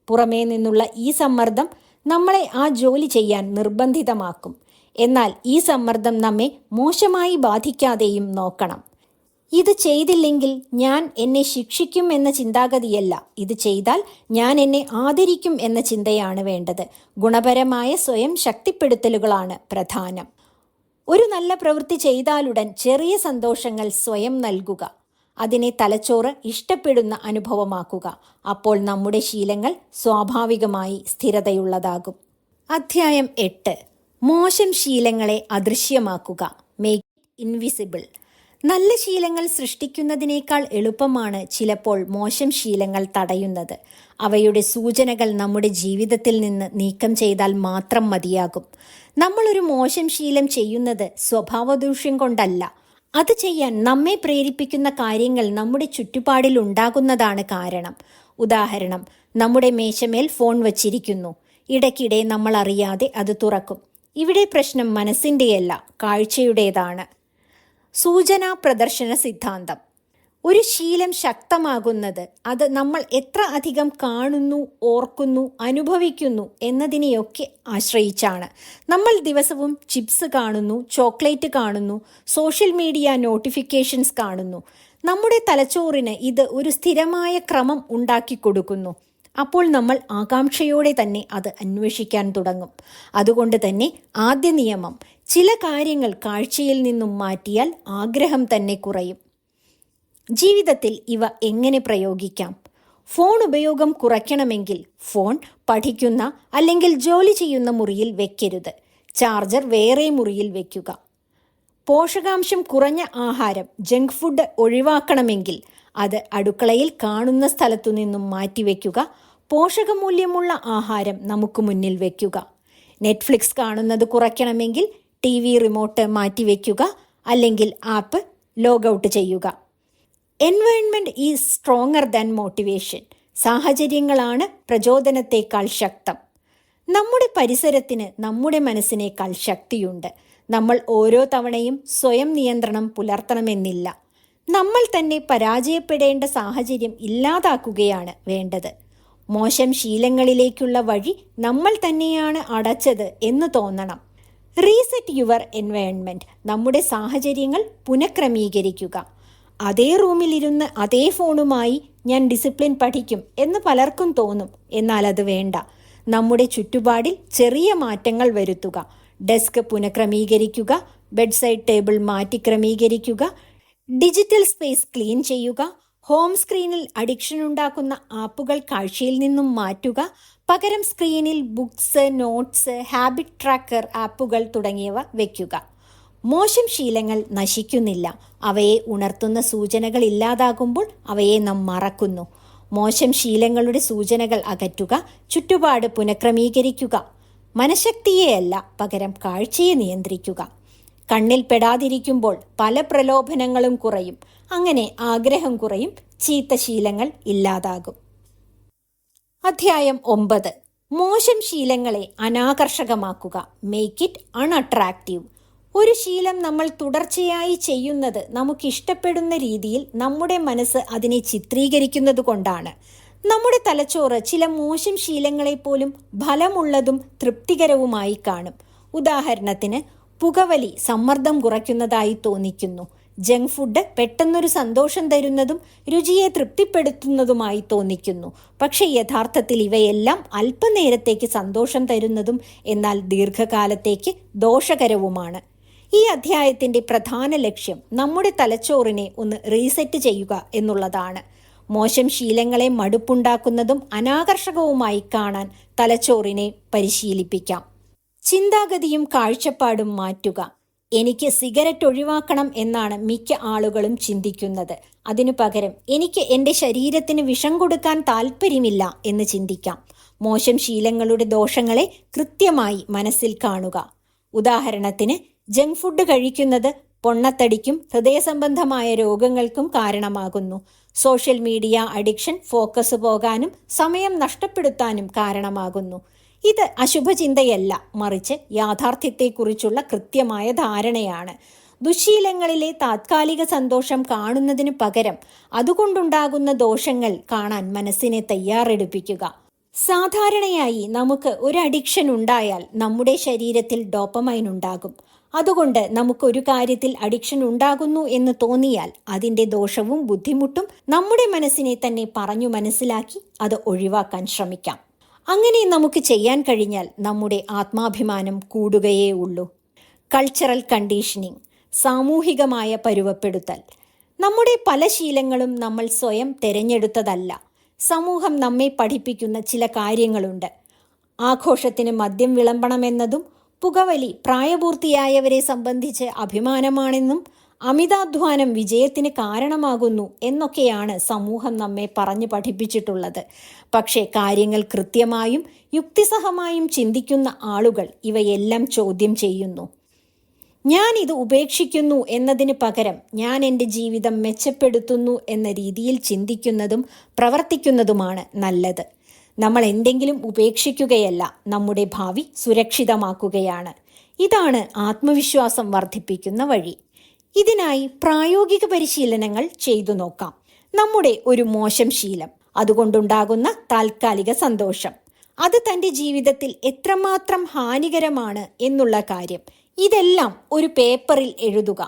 പുറമേ നിന്നുള്ള ഈ സമ്മർദ്ദം നമ്മളെ ആ ജോലി ചെയ്യാൻ നിർബന്ധിതമാക്കും. എന്നാൽ ഈ സമ്മർദ്ദം നമ്മെ മോശമായി ബാധിക്കാതെയും നോക്കണം. ഇത് ചെയ്തില്ലെങ്കിൽ ഞാൻ എന്നെ ശിക്ഷിക്കും എന്ന ചിന്താഗതിയല്ല, ഇത് ചെയ്താൽ ഞാൻ എന്നെ ആദരിക്കും എന്ന ചിന്തയാണ് വേണ്ടത്. ഗുണപരമായ സ്വയം ശക്തിപ്പെടുത്തലുകളാണ് പ്രധാനം. ഒരു നല്ല പ്രവൃത്തി ചെയ്താലുടൻ ചെറിയ സന്തോഷങ്ങൾ സ്വയം നൽകുക. അതിനെ തലച്ചോറ് ഇഷ്ടപ്പെടുന്ന അനുഭവമാക്കുക. അപ്പോൾ നമ്മുടെ ശീലങ്ങൾ സ്വാഭാവികമായി സ്ഥിരതയുള്ളതാകും. അധ്യായം 8. മോശം ശീലങ്ങളെ അദൃശ്യമാക്കുക. Make it invisible. നല്ല ശീലങ്ങൾ സൃഷ്ടിക്കുന്നതിനേക്കാൾ എളുപ്പമാണ് ചിലപ്പോൾ മോശം ശീലങ്ങൾ തടയുന്നത്. അവയുടെ സൂചനകൾ നമ്മുടെ ജീവിതത്തിൽ നിന്ന് നീക്കം ചെയ്താൽ മാത്രം മതിയാകും. നമ്മളൊരു മോശം ശീലം ചെയ്യുന്നത് സ്വഭാവദൂഷ്യം കൊണ്ടല്ല. അത് ചെയ്യാൻ നമ്മെ പ്രേരിപ്പിക്കുന്ന കാര്യങ്ങൾ നമ്മുടെ ചുറ്റുപാടിൽ ഉണ്ടാകുന്നതാണ് കാരണം. ഉദാഹരണം, നമ്മുടെ മേശമേൽ ഫോൺ വച്ചിരിക്കുന്നു. ഇടയ്ക്കിടെ നമ്മൾ അറിയാതെ അത് തുറക്കും. ഇവിടെ പ്രശ്നം മനസ്സിൻ്റെയല്ല, കാഴ്ചയുടേതാണ്. സൂചനാ പ്രദർശന സിദ്ധാന്തം. ഒരു ശീലം ശക്തമാകുന്നത് അത് നമ്മൾ എത്ര അധികം കാണുന്നു, ഓർക്കുന്നു, അനുഭവിക്കുന്നു എന്നതിനെയൊക്കെ ആശ്രയിച്ചാണ്. നമ്മൾ ദിവസവും ചിപ്സ് കാണുന്നു, ചോക്ലേറ്റ് കാണുന്നു, സോഷ്യൽ മീഡിയ നോട്ടിഫിക്കേഷൻസ് കാണുന്നു. നമ്മുടെ തലച്ചോറിന് ഇത് ഒരു സ്ഥിരമായ ക്രമം ഉണ്ടാക്കി കൊടുക്കുന്നു. അപ്പോൾ നമ്മൾ ആകാംക്ഷയോടെ തന്നെ അത് അന്വേഷിക്കാൻ തുടങ്ങും. അതുകൊണ്ട് തന്നെ ആദ്യ നിയമം, ചില കാര്യങ്ങൾ കാഴ്ചയിൽ നിന്നും മാറ്റിയാൽ ആഗ്രഹം തന്നെ കുറയും. ജീവിതത്തിൽ ഇവ എങ്ങനെ പ്രയോഗിക്കാം? ഫോൺ ഉപയോഗം കുറയ്ക്കണമെങ്കിൽ ഫോൺ പഠിക്കുന്ന അല്ലെങ്കിൽ ജോലി ചെയ്യുന്ന മുറിയിൽ വെക്കരുത്. ചാർജർ വേറെ മുറിയിൽ വെക്കുക. പോഷകാംശം കുറഞ്ഞ ആഹാരം, ജങ്ക് ഫുഡ് ഒഴിവാക്കണമെങ്കിൽ അത് അടുക്കളയിൽ കാണുന്ന സ്ഥലത്തു നിന്നും മാറ്റിവെക്കുക. പോഷകമൂല്യമുള്ള ആഹാരം നമുക്ക് മുന്നിൽ വെക്കുക. നെറ്റ്ഫ്ലിക്സ് കാണുന്നത് കുറയ്ക്കണമെങ്കിൽ TV റിമോട്ട് മാറ്റിവെക്കുക, അല്ലെങ്കിൽ ആപ്പ് ലോഗൌട്ട് ചെയ്യുക. Environment is stronger than motivation. സാഹചര്യങ്ങളാണ് പ്രചോദനത്തേക്കാൾ ശക്തം. നമ്മുടെ പരിസരത്തിന് നമ്മുടെ മനസ്സിനേക്കാൾ ശക്തിയുണ്ട്. നമ്മൾ ഓരോ തവണയും സ്വയം നിയന്ത്രണം പുലർത്തണമെന്നില്ല. നമ്മൾ തന്നെ പരാജയപ്പെടേണ്ട സാഹചര്യം ഇല്ലാതാക്കുകയാണ് വേണ്ടത്. മോശം ശീലങ്ങളിലേക്കുള്ള വഴി നമ്മൾ തന്നെയാണ് അടച്ചത് എന്ന് തോന്നണം. Reset your environment. നമ്മുടെ സാഹചര്യങ്ങൾ പുനഃക്രമീകരിക്കുക. അതേ റൂമിലിരുന്ന് അതേ ഫോണുമായി ഞാൻ ഡിസിപ്ലിൻ പഠിക്കും എന്ന് പലർക്കും തോന്നും. എന്നാൽ അത് വേണ്ട. നമ്മുടെ ചുറ്റുപാടിൽ ചെറിയ മാറ്റങ്ങൾ വരുത്തുക. ഡെസ്ക് പുനഃക്രമീകരിക്കുക, ബെഡ് സൈഡ് ടേബിൾ മാറ്റി ക്രമീകരിക്കുക, ഡിജിറ്റൽ സ്പേസ് ക്ലീൻ ചെയ്യുക, ഹോം സ്ക്രീനിൽ അഡിക്ഷൻ ഉണ്ടാക്കുന്ന ആപ്പുകൾ കാഴ്ചയിൽ നിന്നും മാറ്റുക. പകരം സ്ക്രീനിൽ ബുക്സ്, നോട്ട്സ്, ഹാബിറ്റ് ട്രാക്കർ ആപ്പുകൾ തുടങ്ങിയവ വയ്ക്കുക. മോശം ശീലങ്ങൾ നശിക്കുന്നില്ല. അവയെ ഉണർത്തുന്ന സൂചനകൾ ഇല്ലാതാകുമ്പോൾ അവയെ നാം മറക്കുന്നു. മോശം ശീലങ്ങളുടെ സൂചനകൾ അകറ്റുക, ചുറ്റുപാട് പുനഃക്രമീകരിക്കുക. മനഃശക്തിയെയല്ല, പകരം കാഴ്ചയെ നിയന്ത്രിക്കുക. കണ്ണിൽ പെടാതിരിക്കുമ്പോൾ പല പ്രലോഭനങ്ങളും കുറയും. അങ്ങനെ ആഗ്രഹം കുറയും, ചീത്ത ശീലങ്ങൾ ഇല്ലാതാകും. അധ്യായം 9. മോശം ശീലങ്ങളെ അനാകർഷകമാക്കുക. Make it unattractive. ഒരു ശീലം നമ്മൾ തുടർച്ചയായി ചെയ്യുന്നത് നമുക്കിഷ്ടപ്പെടുന്ന രീതിയിൽ നമ്മുടെ മനസ്സ് അതിനെ ചിത്രീകരിക്കുന്നത് കൊണ്ടാണ്. നമ്മുടെ തലച്ചോറ് ചില മോശം ശീലങ്ങളെപ്പോലും ഫലമുള്ളതും തൃപ്തികരവുമായി കാണും. ഉദാഹരണത്തിന്, പുകവലി സമ്മർദ്ദം കുറയ്ക്കുന്നതായി തോന്നിക്കുന്നു. ജങ്ക് ഫുഡ് പെട്ടെന്നൊരു സന്തോഷം തരുന്നതും രുചിയെ തൃപ്തിപ്പെടുത്തുന്നതുമായി തോന്നിക്കുന്നു. പക്ഷേ യഥാർത്ഥത്തിൽ ഇവയെല്ലാം അല്പനേരത്തേക്ക് സന്തോഷം തരുന്നതും എന്നാൽ ദീർഘകാലത്തേക്ക് ദോഷകരവുമാണ്. ഈ അധ്യായത്തിൻ്റെ പ്രധാന ലക്ഷ്യം നമ്മുടെ തലച്ചോറിനെ ഒന്ന് റീസെറ്റ് ചെയ്യുക എന്നുള്ളതാണ്. മോശം ശീലങ്ങളെ മടുപ്പുണ്ടാക്കുന്നതും അനാകർഷകവുമായി കാണാൻ തലച്ചോറിനെ പരിശീലിപ്പിക്കാം. ചിന്താഗതിയും കാഴ്ചപ്പാടും മാറ്റുക. എനിക്ക് സിഗരറ്റ് ഒഴിവാക്കണം എന്നാണ് മിക്ക ആളുകളും ചിന്തിക്കുന്നത്. അതിനു പകരം എനിക്ക് എൻ്റെ ശരീരത്തിന് വിഷം കൊടുക്കാൻ താല്പര്യമില്ല എന്ന് ചിന്തിക്കാം. മോശം ശീലങ്ങളുടെ ദോഷങ്ങളെ കൃത്യമായി മനസ്സിൽ കാണുക. ഉദാഹരണത്തിന്, ജങ്ക് ഫുഡ് കഴിക്കുന്നത് പൊണ്ണത്തടിക്കും ഹൃദയ സംബന്ധമായ രോഗങ്ങൾക്കും കാരണമാകുന്നു. സോഷ്യൽ മീഡിയ അഡിക്ഷൻ ഫോക്കസ് പോകാനും സമയം നഷ്ടപ്പെടുത്താനും കാരണമാകുന്നു. ഇത് അശുഭചിന്തയല്ല, മറിച്ച് യാഥാർത്ഥ്യത്തെക്കുറിച്ചുള്ള കൃത്യമായ ധാരണയാണ്. ദുശ്ശീലങ്ങളിലെ താത്കാലിക സന്തോഷം കാണുന്നതിന് പകരം അതുകൊണ്ടുണ്ടാകുന്ന ദോഷങ്ങൾ കാണാൻ മനസ്സിനെ തയ്യാറെടുപ്പിക്കുക. സാധാരണയായി നമുക്ക് ഒരു അഡിക്ഷൻ ഉണ്ടായാൽ നമ്മുടെ ശരീരത്തിൽ ഡോപ്പമൈൻ ഉണ്ടാകും. അതുകൊണ്ട് നമുക്കൊരു കാര്യത്തിൽ അഡിക്ഷൻ ഉണ്ടാകുന്നു എന്ന് തോന്നിയാൽ അതിൻ്റെ ദോഷവും ബുദ്ധിമുട്ടും നമ്മുടെ മനസ്സിനെ തന്നെ പറഞ്ഞു മനസ്സിലാക്കി അത് ഒഴിവാക്കാൻ ശ്രമിക്കാം. അങ്ങനെ നമുക്ക് ചെയ്യാൻ കഴിഞ്ഞാൽ നമ്മുടെ ആത്മാഭിമാനം കൂടുകയേ ഉള്ളൂ. കൾച്ചറൽ കണ്ടീഷനിങ്, സാമൂഹികമായ പരുവപ്പെടുത്തൽ. നമ്മുടെ പല ശീലങ്ങളും നമ്മൾ സ്വയം തിരഞ്ഞെടുത്തതല്ല. സമൂഹം നമ്മെ പഠിപ്പിക്കുന്ന ചില കാര്യങ്ങളുണ്ട്. ആഘോഷത്തിന് മദ്യം വിളമ്പണമെന്നതും പുകവലി പ്രായപൂർത്തിയായവരെ സംബന്ധിച്ച് അഭിമാനമാണെന്നും അമിതാധ്വാനം വിജയത്തിന് കാരണമാകുന്നു എന്നൊക്കെയാണ് സമൂഹം നമ്മെ പറഞ്ഞു പഠിപ്പിച്ചിട്ടുള്ളത്. പക്ഷേ കാര്യങ്ങൾ കൃത്യമായും യുക്തിസഹമായും ചിന്തിക്കുന്ന ആളുകൾ ഇവയെല്ലാം ചോദ്യം ചെയ്യുന്നു. ഞാൻ ഇത് ഉപേക്ഷിക്കുന്നു എന്നതിന് പകരം ഞാൻ എൻ്റെ ജീവിതം മെച്ചപ്പെടുത്തുന്നു എന്ന രീതിയിൽ ചിന്തിക്കുന്നതും പ്രവർത്തിക്കുന്നതുമാണ് നല്ലത്. നമ്മൾ എന്തെങ്കിലും ഉപേക്ഷിക്കുകയല്ല, നമ്മുടെ ഭാവി സുരക്ഷിതമാക്കുകയാണ്. ഇതാണ് ആത്മവിശ്വാസം വർദ്ധിപ്പിക്കുന്ന വഴി. ഇതിനായി പ്രായോഗിക പരിശീലനങ്ങൾ ചെയ്തു നോക്കാം. നമ്മുടെ ഒരു മോശം ശീലം, അതുകൊണ്ടുണ്ടാകുന്ന താൽക്കാലിക സന്തോഷം, അത് തൻ്റെ ജീവിതത്തിൽ എത്രമാത്രം ഹാനികരമാണ് എന്നുള്ള കാര്യം, ഇതെല്ലാം ഒരു പേപ്പറിൽ എഴുതുക.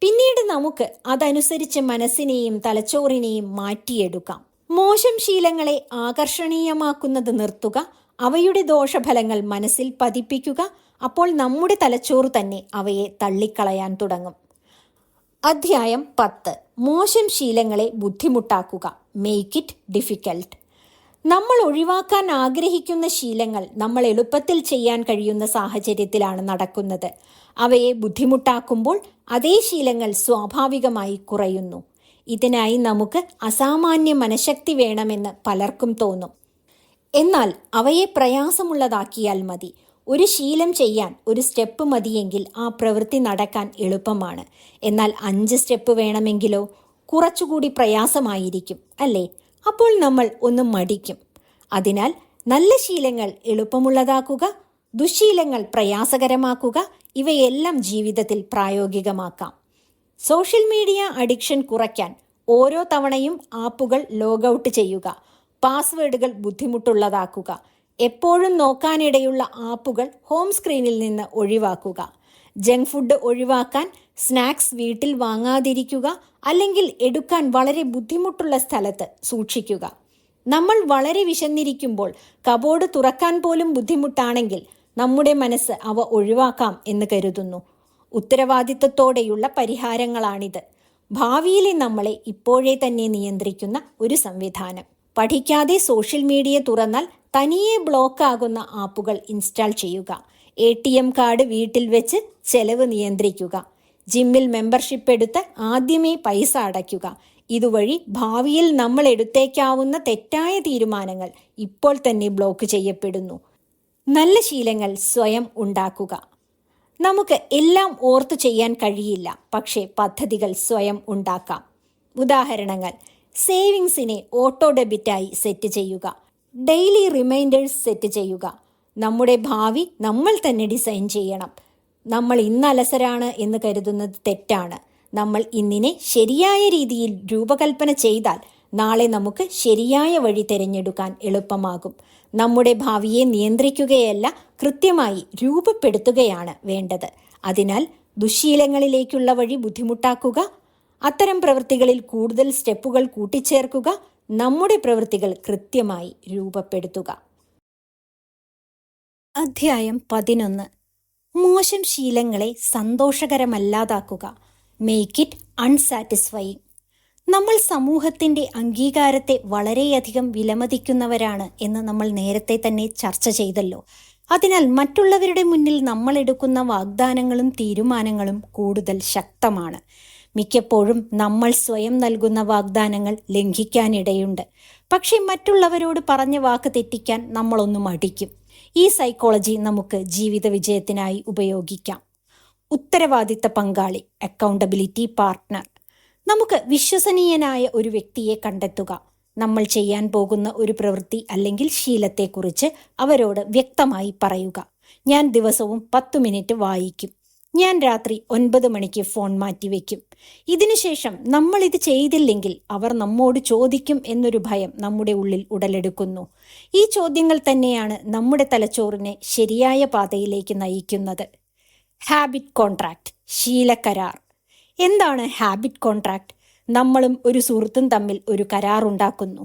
പിന്നീട് നമുക്ക് അതനുസരിച്ച് മനസ്സിനെയും തലച്ചോറിനെയും മാറ്റിയെടുക്കാം. മോശം ശീലങ്ങളെ ആകർഷണീയമാക്കുന്നത് നിർത്തുക, അവയുടെ ദോഷഫലങ്ങൾ മനസ്സിൽ പതിപ്പിക്കുക. അപ്പോൾ നമ്മുടെ തലച്ചോറ് തന്നെ അവയെ തള്ളിക്കളയാൻ തുടങ്ങും. അധ്യായം 10. മോശം ശീലങ്ങളെ ബുദ്ധിമുട്ടാക്കുക. Make it difficult. നമ്മൾ ഒഴിവാക്കാൻ ആഗ്രഹിക്കുന്ന ശീലങ്ങൾ നമ്മൾ എളുപ്പത്തിൽ ചെയ്യാൻ കഴിയുന്ന സാഹചര്യത്തിലാണ് നടക്കുന്നത്. അവയെ ബുദ്ധിമുട്ടാക്കുമ്പോൾ അതേ ശീലങ്ങൾ സ്വാഭാവികമായി കുറയുന്നു. ഇതിനായി നമുക്ക് അസാമാന്യ മനഃശക്തി വേണമെന്ന് പലർക്കും തോന്നും. എന്നാൽ അവയെ പ്രയാസമുള്ളതാക്കിയാൽ മതി. ഒരു ശീലം ചെയ്യാൻ ഒരു സ്റ്റെപ്പ് മതിയെങ്കിൽ ആ പ്രവൃത്തി നടക്കാൻ എളുപ്പമാണ്. എന്നാൽ 5 സ്റ്റെപ്പ് വേണമെങ്കിലോ കുറച്ചുകൂടി പ്രയാസമായിരിക്കും, അല്ലേ? അപ്പോൾ നമ്മൾ ഒന്ന് മടിക്കും. അതിനാൽ നല്ല ശീലങ്ങൾ എളുപ്പമുള്ളതാക്കുക, ദുശ്ശീലങ്ങൾ പ്രയാസകരമാക്കുക. ഇവയെല്ലാം ജീവിതത്തിൽ പ്രായോഗികമാക്കാം. സോഷ്യൽ മീഡിയ അഡിക്ഷൻ കുറയ്ക്കാൻ ഓരോ തവണയും ആപ്പുകൾ ലോഗൌട്ട് ചെയ്യുക. പാസ്വേഡുകൾ ബുദ്ധിമുട്ടുള്ളതാക്കുക. എപ്പോഴും നോക്കാനിടയുള്ള ആപ്പുകൾ ഹോം സ്ക്രീനിൽ നിന്ന് ഒഴിവാക്കുക. ജങ്ക് ഫുഡ് ഒഴിവാക്കാൻ സ്നാക്സ് വീട്ടിൽ വാങ്ങാതിരിക്കുക, അല്ലെങ്കിൽ എടുക്കാൻ വളരെ ബുദ്ധിമുട്ടുള്ള സ്ഥലത്ത് സൂക്ഷിക്കുക. നമ്മൾ വളരെ വിശന്നിരിക്കുമ്പോൾ കബോർഡ് തുറക്കാൻ പോലും ബുദ്ധിമുട്ടാണെങ്കിൽ നമ്മുടെ മനസ്സ് അവ ഒഴിവാക്കാം എന്ന് കരുതുന്നു. ഉത്തരവാദിത്തത്തോടെയുള്ള പരിഹാരങ്ങളാണിത്. ഭാവിയിലെ നമ്മളെ ഇപ്പോഴേ തന്നെ നിയന്ത്രിക്കുന്ന ഒരു സംവിധാനം. പഠിക്കാതെ സോഷ്യൽ മീഡിയ തുറന്നാൽ തനിയെ ബ്ലോക്ക് ആകുന്ന ആപ്പുകൾ ഇൻസ്റ്റാൾ ചെയ്യുക. ATM കാർഡ് വീട്ടിൽ വെച്ച് ചെലവ് നിയന്ത്രിക്കുക. ജിമ്മിൽ മെമ്പർഷിപ്പ് എടുത്ത് ആദ്യമേ പൈസ അടയ്ക്കുക. ഇതുവഴി ഭാവിയിൽ നമ്മൾ എടുത്തേക്കാവുന്ന തെറ്റായ തീരുമാനങ്ങൾ ഇപ്പോൾ തന്നെ ബ്ലോക്ക് ചെയ്യപ്പെടുന്നു. നല്ല ശീലങ്ങൾ സ്വയം ഉണ്ടാക്കുക. നമുക്ക് എല്ലാം ഓർത്തു ചെയ്യാൻ കഴിയില്ല, പക്ഷേ പദ്ധതികൾ സ്വയം ഉണ്ടാക്കാം. ഉദാഹരണങ്ങൾ: സേവിങ്സിനെ ഓട്ടോ ഡെബിറ്റായി സെറ്റ് ചെയ്യുക. ഡെയിലി റിമൈൻഡേഴ്സ് സെറ്റ് ചെയ്യുക. നമ്മുടെ ഭാവി നമ്മൾ തന്നെ ഡിസൈൻ ചെയ്യണം. നമ്മൾ ഇന്ന് അലസരാണ് എന്ന് കരുതുന്നത് തെറ്റാണ്. നമ്മൾ ഇന്നിനെ ശരിയായ രീതിയിൽ രൂപകൽപ്പന ചെയ്താൽ നാളെ നമുക്ക് ശരിയായ വഴി തിരഞ്ഞെടുക്കാൻ എളുപ്പമാകും. നമ്മുടെ ഭാവിയെ നിയന്ത്രിക്കുകയല്ല, കൃത്യമായി രൂപപ്പെടുത്തുകയാണ് വേണ്ടത്. അതിനാൽ ദുശ്ശീലങ്ങളിലേക്കുള്ള വഴി ബുദ്ധിമുട്ടാക്കുക. അത്തരം പ്രവൃത്തികളിൽ കൂടുതൽ സ്റ്റെപ്പുകൾ കൂട്ടിച്ചേർക്കുക. നമ്മുടെ പ്രവൃത്തികൾ കൃത്യമായി രൂപപ്പെടുത്തുക. അധ്യായം 11. മോശം ശീലങ്ങളെ സന്തോഷകരമല്ലാതാക്കുക. Make it അൺസാറ്റിസ്ഫൈയിങ്. നമ്മൾ സമൂഹത്തിൻ്റെ അംഗീകാരത്തെ വളരെയധികം വിലമതിക്കുന്നവരാണ് എന്ന് നമ്മൾ നേരത്തെ തന്നെ ചർച്ച ചെയ്തല്ലോ. അതിനാൽ മറ്റുള്ളവരുടെ മുന്നിൽ നമ്മൾ എടുക്കുന്ന വാഗ്ദാനങ്ങളും തീരുമാനങ്ങളും കൂടുതൽ ശക്തമാണ്. മിക്കപ്പോഴും നമ്മൾ സ്വയം നൽകുന്ന വാഗ്ദാനങ്ങൾ ലംഘിക്കാനിടയുണ്ട്. പക്ഷേ മറ്റുള്ളവരോട് പറഞ്ഞ വാക്ക് തെറ്റിക്കാൻ നമ്മളൊന്ന് മടിക്കും. ഈ സൈക്കോളജി നമുക്ക് ജീവിത വിജയത്തിനായി ഉപയോഗിക്കാം. ഉത്തരവാദിത്ത പങ്കാളി, അക്കൗണ്ടബിലിറ്റി പാർട്ട്ണർ. നമുക്ക് വിശ്വസനീയനായ ഒരു വ്യക്തിയെ കണ്ടെത്തുക. നമ്മൾ ചെയ്യാൻ പോകുന്ന ഒരു പ്രവൃത്തി അല്ലെങ്കിൽ ശീലത്തെക്കുറിച്ച് അവരോട് വ്യക്തമായി പറയുക. ഞാൻ ദിവസവും 10 മിനിറ്റ് വായിക്കും. ഞാൻ രാത്രി 9 മണിക്ക് ഫോൺ മാറ്റിവെക്കും. ഇതിനുശേഷം നമ്മൾ ഇത് ചെയ്തില്ലെങ്കിൽ അവർ നമ്മോട് ചോദിക്കും എന്നൊരു ഭയം നമ്മുടെ ഉള്ളിൽ ഉടലെടുക്കുന്നു. ഈ ചോദ്യങ്ങൾ തന്നെയാണ് നമ്മുടെ തലച്ചോറിനെ ശരിയായ പാതയിലേക്ക് നയിക്കുന്നത്. ഹാബിറ്റ് കോൺട്രാക്ട്, ശീലക്കരാർ. എന്താണ് ഹാബിറ്റ് കോൺട്രാക്ട്? നമ്മളും ഒരു സുഹൃത്തും തമ്മിൽ ഒരു കരാർ ഉണ്ടാക്കുന്നു.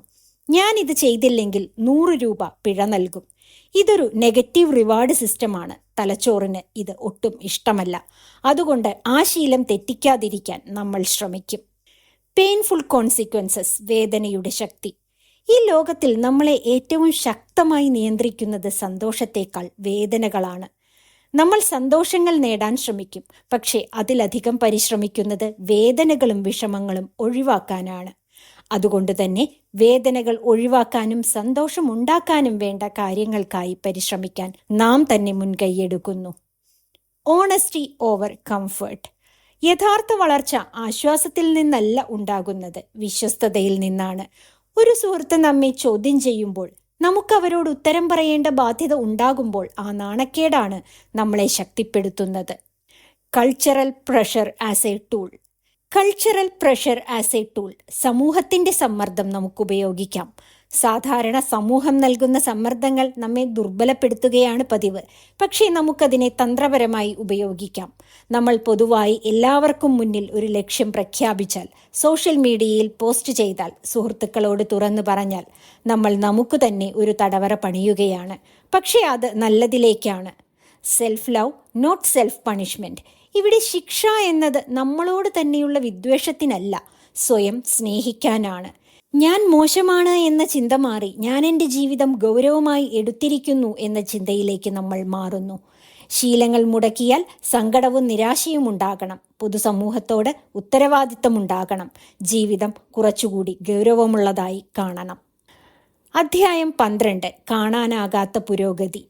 ഞാൻ ഇത് ചെയ്തില്ലെങ്കിൽ 100 രൂപ പിഴ നൽകും. ഇതൊരു നെഗറ്റീവ് റിവാർഡ് സിസ്റ്റമാണ്. തലച്ചോറിന് ഇത് ഒട്ടും ഇഷ്ടമല്ല. അതുകൊണ്ട് ആ ശീലം തെറ്റിക്കാതിരിക്കാൻ നമ്മൾ ശ്രമിക്കും. പെയിൻഫുൾ കോൺസിക്വൻസസ്, വേദനയുടെ ശക്തി. ഈ ലോകത്തിൽ നമ്മളെ ഏറ്റവും ശക്തമായി നിയന്ത്രിക്കുന്നത് സന്തോഷത്തേക്കാൾ വേദനകളാണ്. നമ്മൾ സന്തോഷങ്ങൾ നേടാൻ ശ്രമിക്കും, പക്ഷേ അതിലധികം പരിശ്രമിക്കുന്നത് വേദനകളും വിഷമങ്ങളും ഒഴിവാക്കാനാണ്. അതുകൊണ്ട് തന്നെ വേദനകൾ ഒഴിവാക്കാനും സന്തോഷമുണ്ടാക്കാനും വേണ്ട കാര്യങ്ങൾക്കായി പരിശ്രമിക്കാൻ നാം തന്നെ മുൻകൈയെടുക്കുന്നു. Honesty over comfort. യഥാർത്ഥ വളർച്ച ആശ്വാസത്തിൽ നിന്നല്ല ഉണ്ടാകുന്നത്, വിശ്വസ്തതയിൽ നിന്നാണ്. ഒരു സുഹൃത്ത് നമ്മെ ചോദ്യം ചെയ്യുമ്പോൾ നമുക്ക് അവരോട് ഉത്തരം പറയേണ്ട ബാധ്യത ഉണ്ടാകുമ്പോൾ ആ നാണക്കേടാണ് നമ്മളെ ശക്തിപ്പെടുത്തുന്നത്. Cultural pressure as A tool. Cultural pressure as A tool. സമൂഹത്തിൻ്റെ സമ്മർദ്ദം നമുക്ക് ഉപയോഗിക്കാം. സാധാരണ സമൂഹം നൽകുന്ന സമ്മർദ്ദങ്ങൾ നമ്മെ ദുർബലപ്പെടുത്തുകയാണ് പതിവ്. പക്ഷേ നമുക്കതിനെ തന്ത്രപരമായി ഉപയോഗിക്കാം. നമ്മൾ പൊതുവായി എല്ലാവർക്കും മുന്നിൽ ഒരു ലക്ഷ്യം പ്രഖ്യാപിച്ചാൽ, സോഷ്യൽ മീഡിയയിൽ പോസ്റ്റ് ചെയ്താൽ, സുഹൃത്തുക്കളോട് തുറന്നു പറഞ്ഞാൽ നമ്മൾ നമുക്ക് തന്നെ ഒരു തടവറ പണിയുകയാണ്. പക്ഷേ അത് നല്ലതിലേക്കാണ്. Self love, not self punishment. ഇവിടെ ശിക്ഷ എന്നത് നമ്മളോട് തന്നെയുള്ള വിദ്വേഷത്തിനല്ല, സ്വയം സ്നേഹിക്കാനാണ്. ഞാൻ മോശമാണ് എന്ന ചിന്ത മാറി ഞാൻ എൻ്റെ ജീവിതം ഗൗരവമായി എടുത്തിരിക്കുന്നു എന്ന ചിന്തയിലേക്ക് നമ്മൾ മാറുന്നു. ശീലങ്ങൾ മുടക്കിയാൽ സങ്കടവും നിരാശയും ഉണ്ടാകണം. പൊതുസമൂഹത്തോട് ഉത്തരവാദിത്തമുണ്ടാകണം. ജീവിതം കുറച്ചുകൂടി ഗൗരവമുള്ളതായി കാണണം. അധ്യായം 12. കാണാനാകാത്ത പുരോഗതി.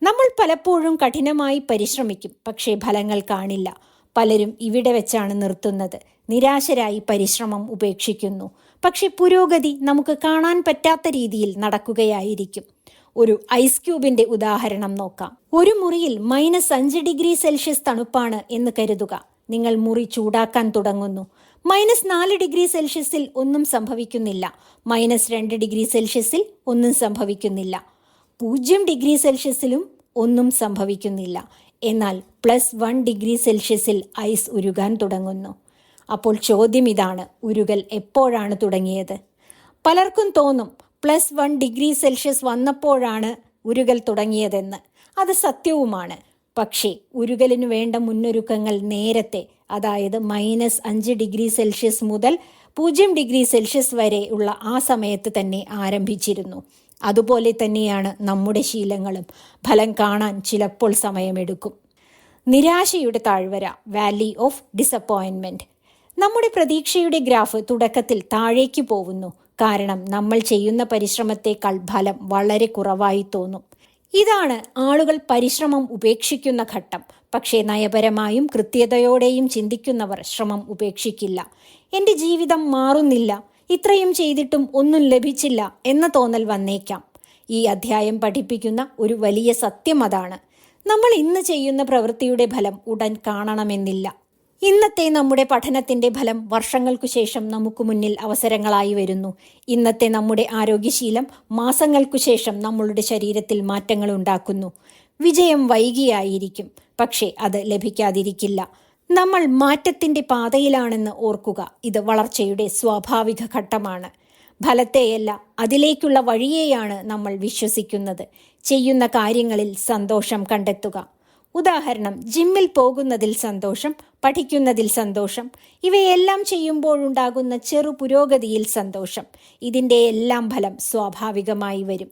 നമ്മൾ പലപ്പോഴും കഠിനമായി പരിശ്രമിക്കും, പക്ഷേ ഫലങ്ങൾ കാണില്ല. പലരും ഇവിടെ വെച്ചാണ് നിർത്തുന്നത്. നിരാശരായി പരിശ്രമം ഉപേക്ഷിക്കുന്നു. പക്ഷെ പുരോഗതി നമുക്ക് കാണാൻ പറ്റാത്ത രീതിയിൽ നടക്കുകയായിരിക്കും. ഒരു ഐസ് ക്യൂബിന്റെ ഉദാഹരണം നോക്കാം. ഒരു മുറിയിൽ -5 ഡിഗ്രി സെൽഷ്യസ് തണുപ്പാണ് എന്ന് കരുതുക. നിങ്ങൾ മുറി ചൂടാക്കാൻ തുടങ്ങുന്നു. -4 ഡിഗ്രി സെൽഷ്യസിൽ ഒന്നും സംഭവിക്കുന്നില്ല. -2 ഡിഗ്രി സെൽഷ്യസിൽ ഒന്നും സംഭവിക്കുന്നില്ല. 0 ഡിഗ്രി സെൽഷ്യസിലും ഒന്നും സംഭവിക്കുന്നില്ല. എന്നാൽ +1 ഡിഗ്രി സെൽഷ്യസിൽ ഐസ് ഉരുകാൻ തുടങ്ങുന്നു. അപ്പോൾ ചോദ്യം ഇതാണ്, ഉരുകൽ എപ്പോഴാണ് തുടങ്ങിയത്? പലർക്കും തോന്നും +1 ഡിഗ്രി സെൽഷ്യസ് വന്നപ്പോഴാണ് ഉരുകൽ തുടങ്ങിയതെന്ന്. അത് സത്യവുമാണ്. പക്ഷേ ഉരുകലിനു വേണ്ട മുന്നൊരുക്കങ്ങൾ നേരത്തെ, അതായത് -5 ഡിഗ്രി സെൽഷ്യസ് മുതൽ 0 ഡിഗ്രി സെൽഷ്യസ് വരെ ഉള്ള ആ സമയത്ത് തന്നെ ആരംഭിച്ചിരുന്നു. അതുപോലെ തന്നെയാണ് നമ്മുടെ ശീലങ്ങളും. ഫലം കാണാൻ ചിലപ്പോൾ സമയമെടുക്കും. നിരാശയുടെ താഴ്വര, വാലി ഓഫ് ഡിസപ്പോയിൻമെൻറ്റ്. നമ്മുടെ പ്രതീക്ഷയുടെ ഗ്രാഫ് തുടക്കത്തിൽ താഴേക്ക് പോകുന്നു. കാരണം നമ്മൾ ചെയ്യുന്ന പരിശ്രമത്തേക്കാൾ ഫലം വളരെ കുറവായി തോന്നും. ഇതാണ് ആളുകൾ പരിശ്രമം ഉപേക്ഷിക്കുന്ന ഘട്ടം. പക്ഷേ നയപരമായും കൃത്യതയോടെയും ചിന്തിക്കുന്നവർ ശ്രമം ഉപേക്ഷിക്കില്ല. എൻ്റെ ജീവിതം മാറുന്നില്ല, ഇത്രയും ചെയ്തിട്ടും ഒന്നും ലഭിച്ചില്ല എന്ന തോന്നൽ വന്നേക്കാം. ഈ അധ്യായം പഠിപ്പിക്കുന്ന ഒരു വലിയ സത്യം അതാണ്. നമ്മൾ ഇന്ന് ചെയ്യുന്ന പ്രവൃത്തിയുടെ ഫലം ഉടൻ കാണണമെന്നില്ല. ഇന്നത്തെ നമ്മുടെ പഠനത്തിൻ്റെ ഫലം വർഷങ്ങൾക്കു ശേഷം നമുക്ക് മുന്നിൽ അവസരങ്ങളായി വരുന്നു. ഇന്നത്തെ നമ്മുടെ ആരോഗ്യശീലം മാസങ്ങൾക്കു ശേഷം നമ്മളുടെ ശരീരത്തിൽ മാറ്റങ്ങൾ ഉണ്ടാക്കുന്നു. വിജയം വൈകിയായിരിക്കും, പക്ഷേ അത് ലഭിക്കാതിരിക്കില്ല. നമ്മൾ മാറ്റത്തിൻ്റെ പാതയിലാണെന്ന് ഓർക്കുക. ഇത് വളർച്ചയുടെ സ്വാഭാവിക ഘട്ടമാണ്. ഫലത്തെയല്ല, അതിലേക്കുള്ള വഴിയെയാണ് നമ്മൾ വിശ്വസിക്കുന്നത്. ചെയ്യുന്ന കാര്യങ്ങളിൽ സന്തോഷം കണ്ടെത്തുക. ഉദാഹരണം, ജിമ്മിൽ പോകുന്നതിൽ സന്തോഷം, പഠിക്കുന്നതിൽ സന്തോഷം, ഇവയെല്ലാം ചെയ്യുമ്പോഴുണ്ടാകുന്ന ചെറു പുരോഗതിയിൽ സന്തോഷം. ഇതിൻ്റെ എല്ലാം ഫലം സ്വാഭാവികമായി വരും.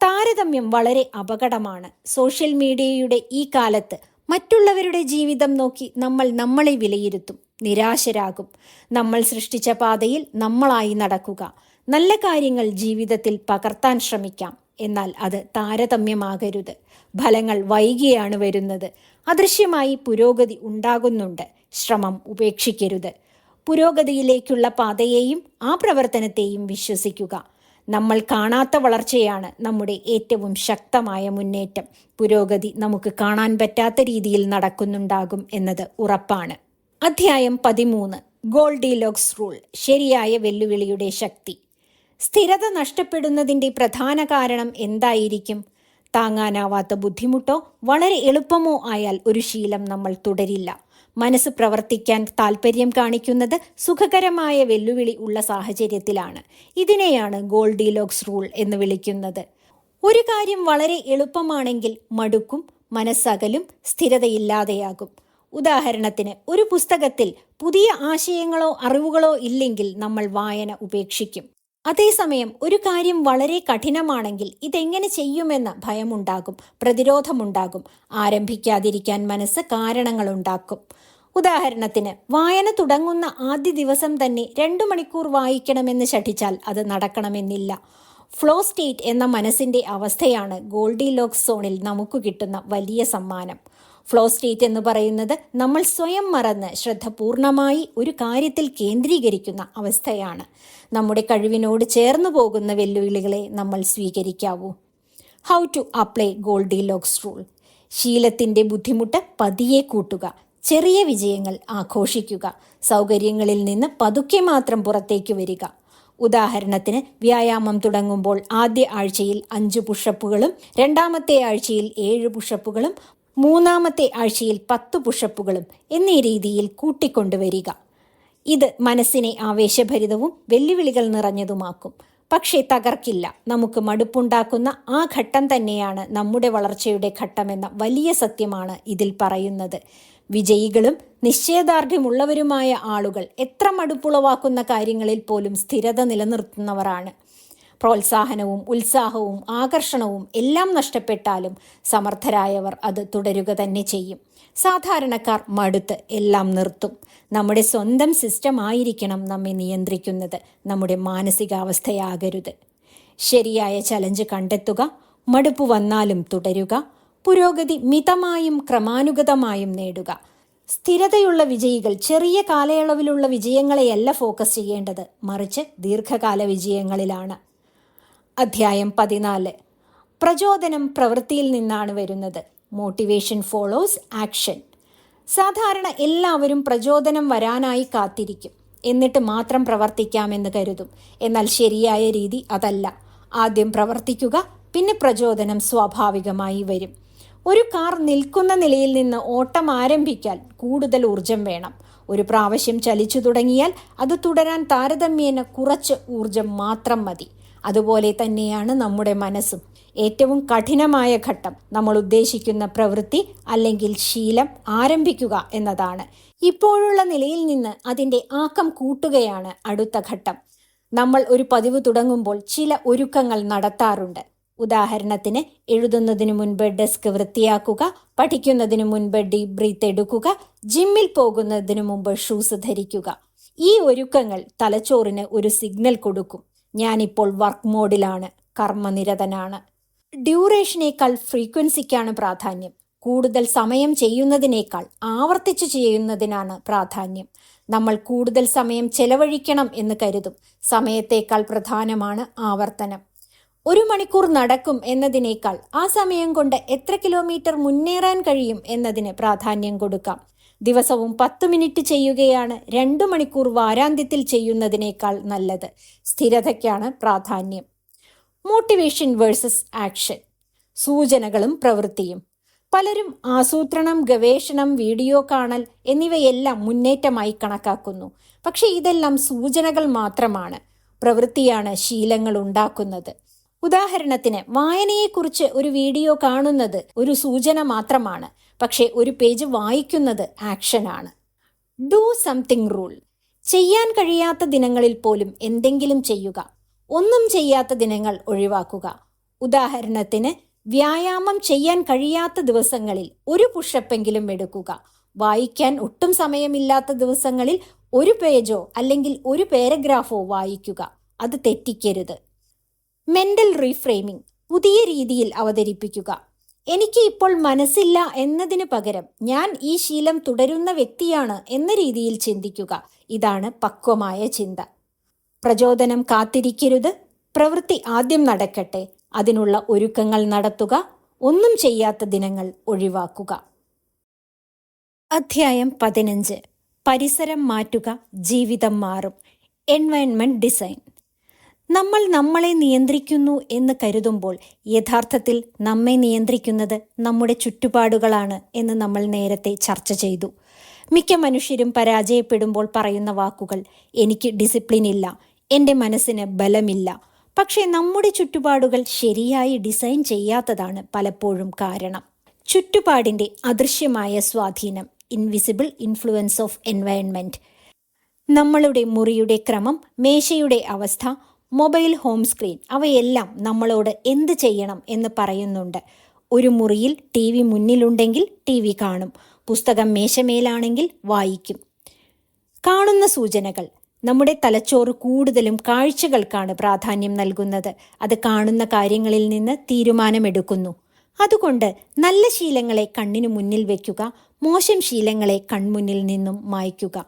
താരതമ്യം വളരെ അപകടമാണ്. സോഷ്യൽ മീഡിയയുടെ ഈ കാലത്ത് മറ്റുള്ളവരുടെ ജീവിതം നോക്കി നമ്മൾ നമ്മളെ വിലയിരുത്തും, നിരാശരാകും. നമ്മൾ സൃഷ്ടിച്ച പാതയിൽ നമ്മളായി നടക്കുക. നല്ല കാര്യങ്ങൾ ജീവിതത്തിൽ പകർത്താൻ ശ്രമിക്കാം, എന്നാൽ അത് താരതമ്യമാകരുത്. ഫലങ്ങൾ വൈകിയാണ് വരുന്നത്. അദൃശ്യമായി പുരോഗതി ഉണ്ടാകുന്നുണ്ട്. ശ്രമം ഉപേക്ഷിക്കരുത്. പുരോഗതിയിലേക്കുള്ള പാതയെയും ആ പ്രവർത്തനത്തെയും വിശ്വസിക്കുക. നമ്മൾ കാണാത്ത വളർച്ചയാണ് നമ്മുടെ ഏറ്റവും ശക്തമായ മുന്നേറ്റം. പുരോഗതി നമുക്ക് കാണാൻ പറ്റാത്ത രീതിയിൽ നടക്കുന്നുണ്ടാകും എന്നത് ഉറപ്പാണ്. അധ്യായം 13. Goldilocks rule. ശരിയായ വെല്ലുവിളിയുടെ ശക്തി. സ്ഥിരത നഷ്ടപ്പെടുന്നതിൻ്റെ പ്രധാന കാരണം എന്തായിരിക്കും? താങ്ങാനാവാത്ത ബുദ്ധിമുട്ടോ വളരെ എളുപ്പമോ ആയാൽ ഒരു ശീലം നമ്മൾ തുടരില്ല. മനസ്സ് പ്രവർത്തിക്കാൻ താല്പര്യം കാണിക്കുന്നത് സുഖകരമായ വെല്ലുവിളി ഉള്ള സാഹചര്യത്തിലാണ്. ഇതിനെയാണ് ഗോൾഡിലോക്സ് റൂൾ എന്ന് വിളിക്കുന്നത്. ഒരു കാര്യം വളരെ എളുപ്പമാണെങ്കിൽ മടുക്കും, മനസ്സകലും, സ്ഥിരതയില്ലാതെയാകും. ഉദാഹരണത്തിന്, ഒരു പുസ്തകത്തിൽ പുതിയ ആശയങ്ങളോ അറിവുകളോ ഇല്ലെങ്കിൽ നമ്മൾ വായന ഉപേക്ഷിക്കും. അതേസമയം ഒരു കാര്യം വളരെ കഠിനമാണെങ്കിൽ ഇതെങ്ങനെ ചെയ്യുമെന്ന ഭയമുണ്ടാകും, പ്രതിരോധമുണ്ടാകും. ആരംഭിക്കാതിരിക്കാൻ മനസ്സ് കാരണങ്ങളുണ്ടാക്കും. ഉദാഹരണത്തിന്, വായന തുടങ്ങുന്ന ആദ്യ ദിവസം തന്നെ 2 മണിക്കൂർ വായിക്കണമെന്ന് ശഠിച്ചാൽ അത് നടക്കണമെന്നില്ല. ഫ്ലോ സ്റ്റേറ്റ് എന്ന മനസ്സിൻ്റെ അവസ്ഥയാണ് ഗോൾഡിലോക്സ് സോണിൽ നമുക്ക് കിട്ടുന്ന വലിയ സമ്മാനം. ഫ്ലോ സ്റ്റേറ്റ് എന്ന് പറയുന്നത് നമ്മൾ സ്വയം മറന്ന് ശ്രദ്ധ പൂർണ്ണമായി ഒരു കാര്യത്തിൽ കേന്ദ്രീകരിക്കുന്ന അവസ്ഥയാണ്. നമ്മുടെ കഴിവിനോട് ചേർന്നു പോകുന്ന വെല്ലുവിളികളെ നമ്മൾ സ്വീകരിക്കാവൂ. How to apply Goldilocks rule. ശീലത്തിൻ്റെ ബുദ്ധിമുട്ട് പതിയെ കൂട്ടുക. ചെറിയ വിജയങ്ങൾ ആഘോഷിക്കുക. സൗകര്യങ്ങളിൽ നിന്ന് പതുക്കെ മാത്രം പുറത്തേക്ക് വരിക. ഉദാഹരണത്തിന്, വ്യായാമം തുടങ്ങുമ്പോൾ ആദ്യ ആഴ്ചയിൽ 5 പുഷപ്പുകളും, രണ്ടാമത്തെ ആഴ്ചയിൽ 7 പുഷപ്പുകളും, മൂന്നാമത്തെ ആഴ്ചയിൽ 10 പുഷപ്പുകളും എന്നീ രീതിയിൽ കൂട്ടിക്കൊണ്ടുവരിക. ഇത് മനസ്സിനെ ആവേശഭരിതവും വെല്ലുവിളികൾ നിറഞ്ഞതുമാക്കും. പക്ഷേ തകർക്കില്ല. നമുക്ക് മടുപ്പുണ്ടാക്കുന്ന ആ ഘട്ടം തന്നെയാണ് നമ്മുടെ വളർച്ചയുടെ ഘട്ടമെന്ന വലിയ സത്യമാണ് ഇതിൽ പറയുന്നത്. വിജയികളും നിശ്ചയദാർഢ്യമുള്ളവരുമായ ആളുകൾ എത്ര മടുപ്പുളവാക്കുന്ന കാര്യങ്ങളിൽ പോലും സ്ഥിരത നിലനിർത്തുന്നവരാണ്. പ്രോത്സാഹനവും ഉത്സാഹവും ആകർഷണവും എല്ലാം നഷ്ടപ്പെട്ടാലും സമർത്ഥരായവർ അത് തുടരുക തന്നെ ചെയ്യും. സാധാരണക്കാർ മടുത്ത് എല്ലാം നിർത്തും. നമ്മുടെ സ്വന്തം സിസ്റ്റം ആയിരിക്കണം നമ്മെ നിയന്ത്രിക്കുന്നത്, നമ്മുടെ മാനസികാവസ്ഥയാകരുത്. ശരിയായ ചലഞ്ച് കണ്ടെത്തുക. മടുപ്പ് വന്നാലും തുടരുക. പുരോഗതി മിതമായും ക്രമാനുഗതമായും നേടുക. സ്ഥിരതയുള്ള വിജയികൾ ചെറിയ കാലയളവിലുള്ള വിജയങ്ങളെയല്ല ഫോക്കസ് ചെയ്യേണ്ടത്, മറിച്ച് ദീർഘകാല വിജയങ്ങളിലാണ്. അധ്യായം 14. പ്രചോദനം പ്രവൃത്തിയിൽ നിന്നാണ് വരുന്നത്. Motivation follows action. സാധാരണ എല്ലാവരും പ്രചോദനം വരാനായി കാത്തിരിക്കും, എന്നിട്ട് മാത്രം പ്രവർത്തിക്കാമെന്ന് കരുതും. എന്നാൽ ശരിയായ രീതി അതല്ല. ആദ്യം പ്രവർത്തിക്കുക, പിന്നെ പ്രചോദനം സ്വാഭാവികമായി വരും. ഒരു കാർ നിൽക്കുന്ന നിലയിൽ നിന്ന് ഓട്ടം ആരംഭിക്കാൻ കൂടുതൽ ഊർജം വേണം. ഒരു പ്രാവശ്യം ചലിച്ചു തുടങ്ങിയാൽ അത് തുടരാൻ താരതമ്യേന കുറച്ച് ഊർജം മാത്രം മതി. അതുപോലെ തന്നെയാണ് നമ്മുടെ മനസ്സും. ഏറ്റവും കഠിനമായ ഘട്ടം നമ്മൾ ഉദ്ദേശിക്കുന്ന പ്രവൃത്തി അല്ലെങ്കിൽ ശീലം ആരംഭിക്കുക എന്നതാണ്. ഇപ്പോഴുള്ള നിലയിൽ നിന്ന് അതിൻ്റെ ആക്കം കൂട്ടുകയാണ് അടുത്ത ഘട്ടം. നമ്മൾ ഒരു പതിവ് തുടങ്ങുമ്പോൾ ചില ഒരുക്കങ്ങൾ നടത്താറുണ്ട്. ഉദാഹരണത്തിന്, എഴുതുന്നതിനു മുൻപ് ഡെസ്ക് വൃത്തിയാക്കുക, പഠിക്കുന്നതിനു മുൻപ് ഡീപ് ബ്രീത്ത് എടുക്കുക, ജിമ്മിൽ പോകുന്നതിനു മുമ്പ് ഷൂസ് ധരിക്കുക. ഈ ഒരുക്കങ്ങൾ തലച്ചോറിന് ഒരു സിഗ്നൽ കൊടുക്കും. ഞാനിപ്പോൾ വർക്ക് മോഡിലാണ്, കർമ്മനിരതനാണ്. ഡ്യൂറേഷനേക്കാൾ ഫ്രീക്വൻസിക്കാണ് പ്രാധാന്യം. കൂടുതൽ സമയം ചെയ്യുന്നതിനേക്കാൾ ആവർത്തിച്ച് ചെയ്യുന്നതിനാണ് പ്രാധാന്യം. നമ്മൾ കൂടുതൽ സമയം ചെലവഴിക്കണം എന്ന് കരുതും. സമയത്തേക്കാൾ പ്രധാനമാണ് ആവർത്തനം. 1 മണിക്കൂർ നടക്കും എന്നതിനേക്കാൾ ആ സമയം കൊണ്ട് എത്ര കിലോമീറ്റർ മുന്നേറാൻ കഴിയും എന്നതിന് പ്രാധാന്യം കൊടുക്കാം. ദിവസവും 10 മിനിറ്റ് ചെയ്യുകയാണ് 2 മണിക്കൂർ വാരാന്ത്യത്തിൽ ചെയ്യുന്നതിനേക്കാൾ നല്ലത്. സ്ഥിരതയ്ക്കാണ് പ്രാധാന്യം. Motivation versus action. സൂചനകളും പ്രവൃത്തിയും. പലരും ആസൂത്രണം, ഗവേഷണം, വീഡിയോ കാണൽ എന്നിവയെല്ലാം മുന്നേറ്റമായി കണക്കാക്കുന്നു. പക്ഷേ ഇതെല്ലാം സൂചനകൾ മാത്രമാണ്. പ്രവൃത്തിയാണ് ശീലങ്ങൾ ഉണ്ടാക്കുന്നത്. ഉദാഹരണത്തിന്, വായനയെക്കുറിച്ച് ഒരു വീഡിയോ കാണുന്നത് ഒരു സൂചന മാത്രമാണ്. പക്ഷേ ഒരു പേജ് വായിക്കുന്നത് ആക്ഷനാണ്. Do something rule. ചെയ്യാൻ കഴിയാത്ത ദിനങ്ങളിൽ പോലും എന്തെങ്കിലും ചെയ്യുക. ഒന്നും ചെയ്യാത്ത ദിനങ്ങൾ ഒഴിവാക്കുക. ഉദാഹരണത്തിന്, വ്യായാമം ചെയ്യാൻ കഴിയാത്ത ദിവസങ്ങളിൽ ഒരു പുഷപ്പെങ്കിലും എടുക്കുക. വായിക്കാൻ ഒട്ടും സമയമില്ലാത്ത ദിവസങ്ങളിൽ ഒരു പേജോ അല്ലെങ്കിൽ ഒരു പാരഗ്രാഫോ വായിക്കുക. അത് തെറ്റിക്കരുത്. Mental reframing. പുതിയ രീതിയിൽ അവതരിപ്പിക്കുക. എനിക്ക് ഇപ്പോൾ മനസ്സില്ല എന്നതിന് പകരം ഞാൻ ഈ ശീലം തുടരുന്ന വ്യക്തിയാണ് എന്ന രീതിയിൽ ചിന്തിക്കുക. ഇതാണ് പക്വമായ ചിന്ത. പ്രചോദനം കാത്തിരിക്കരുത്. പ്രവൃത്തി ആദ്യം നടക്കട്ടെ. അതിനുള്ള ഒരുക്കങ്ങൾ നടത്തുക. ഒന്നും ചെയ്യാത്ത ദിനങ്ങൾ ഒഴിവാക്കുക. അധ്യായം 15. പരിസരം മാറ്റുക, ജീവിതം മാറും. Environment design. നമ്മൾ നമ്മളെ നിയന്ത്രിക്കുന്നു എന്ന് കരുതുമ്പോൾ യഥാർത്ഥത്തിൽ നമ്മെ നിയന്ത്രിക്കുന്നത് നമ്മുടെ ചുറ്റുപാടുകളാണ് എന്ന് നമ്മൾ നേരത്തെ ചർച്ച ചെയ്തു. മിക്ക മനുഷ്യരും പരാജയപ്പെടുമ്പോൾ പറയുന്ന വാക്കുകൾ എനിക്ക് ഡിസിപ്ലിൻ ഇല്ല, എൻ്റെ മനസ്സിന് ബലമില്ല. പക്ഷേ നമ്മുടെ ചുറ്റുപാടുകൾ ശരിയായി ഡിസൈൻ ചെയ്യാത്തതാണ് പലപ്പോഴും കാരണം. ചുറ്റുപാടിൻ്റെ അദൃശ്യമായ സ്വാധീനം, ഇൻവിസിബിൾ ഇൻഫ്ലുവൻസ് ഓഫ് എൻവയൺമെന്റ്. നമ്മളുടെ മുറിയുടെ ക്രമം, മേശയുടെ അവസ്ഥ, മൊബൈൽ ഹോം സ്ക്രീൻ, അവയെല്ലാം നമ്മളോട് എന്ത് ചെയ്യണം എന്ന് പറയുന്നുണ്ട്. ഒരു മുറിയിൽ TV മുന്നിലുണ്ടെങ്കിൽ TV കാണും. പുസ്തകം മേശമേലാണെങ്കിൽ വായിക്കും. കാണുന്ന സൂചനകൾ. നമ്മുടെ തലച്ചോറ് കൂടുതലും കാഴ്ചകൾക്കാണ് പ്രാധാന്യം നൽകുന്നത്. അത് കാണുന്ന കാര്യങ്ങളിൽ നിന്ന് തീരുമാനമെടുക്കുന്നു. അതുകൊണ്ട് നല്ല ശീലങ്ങളെ കണ്ണിനു മുന്നിൽ വയ്ക്കുക, മോശം ശീലങ്ങളെ കൺമുന്നിൽ നിന്നും മായ്ക്കുക.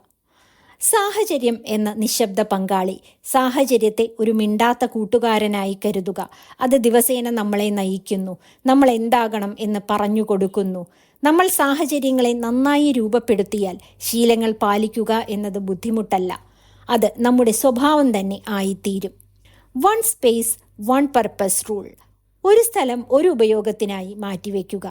സാഹചര്യം എന്ന നിശബ്ദ പങ്കാളി. സാഹചര്യത്തെ ഒരു മിണ്ടാത്ത കൂട്ടുകാരനായി കരുതുക. അത് ദിവസേന നമ്മളെ നയിക്കുന്നു, നമ്മൾ എന്താകണം എന്ന് പറഞ്ഞു കൊടുക്കുന്നു. നമ്മൾ സാഹചര്യങ്ങളെ നന്നായി രൂപപ്പെടുത്തിയാൽ ശീലങ്ങൾ പാലിക്കുക എന്നത് ബുദ്ധിമുട്ടല്ല, അത് നമ്മുടെ സ്വഭാവം തന്നെ ആയിത്തീരും. One space one purpose rule. ഒരു സ്ഥലം ഒരു ഉപയോഗത്തിനായി മാറ്റിവെക്കുക.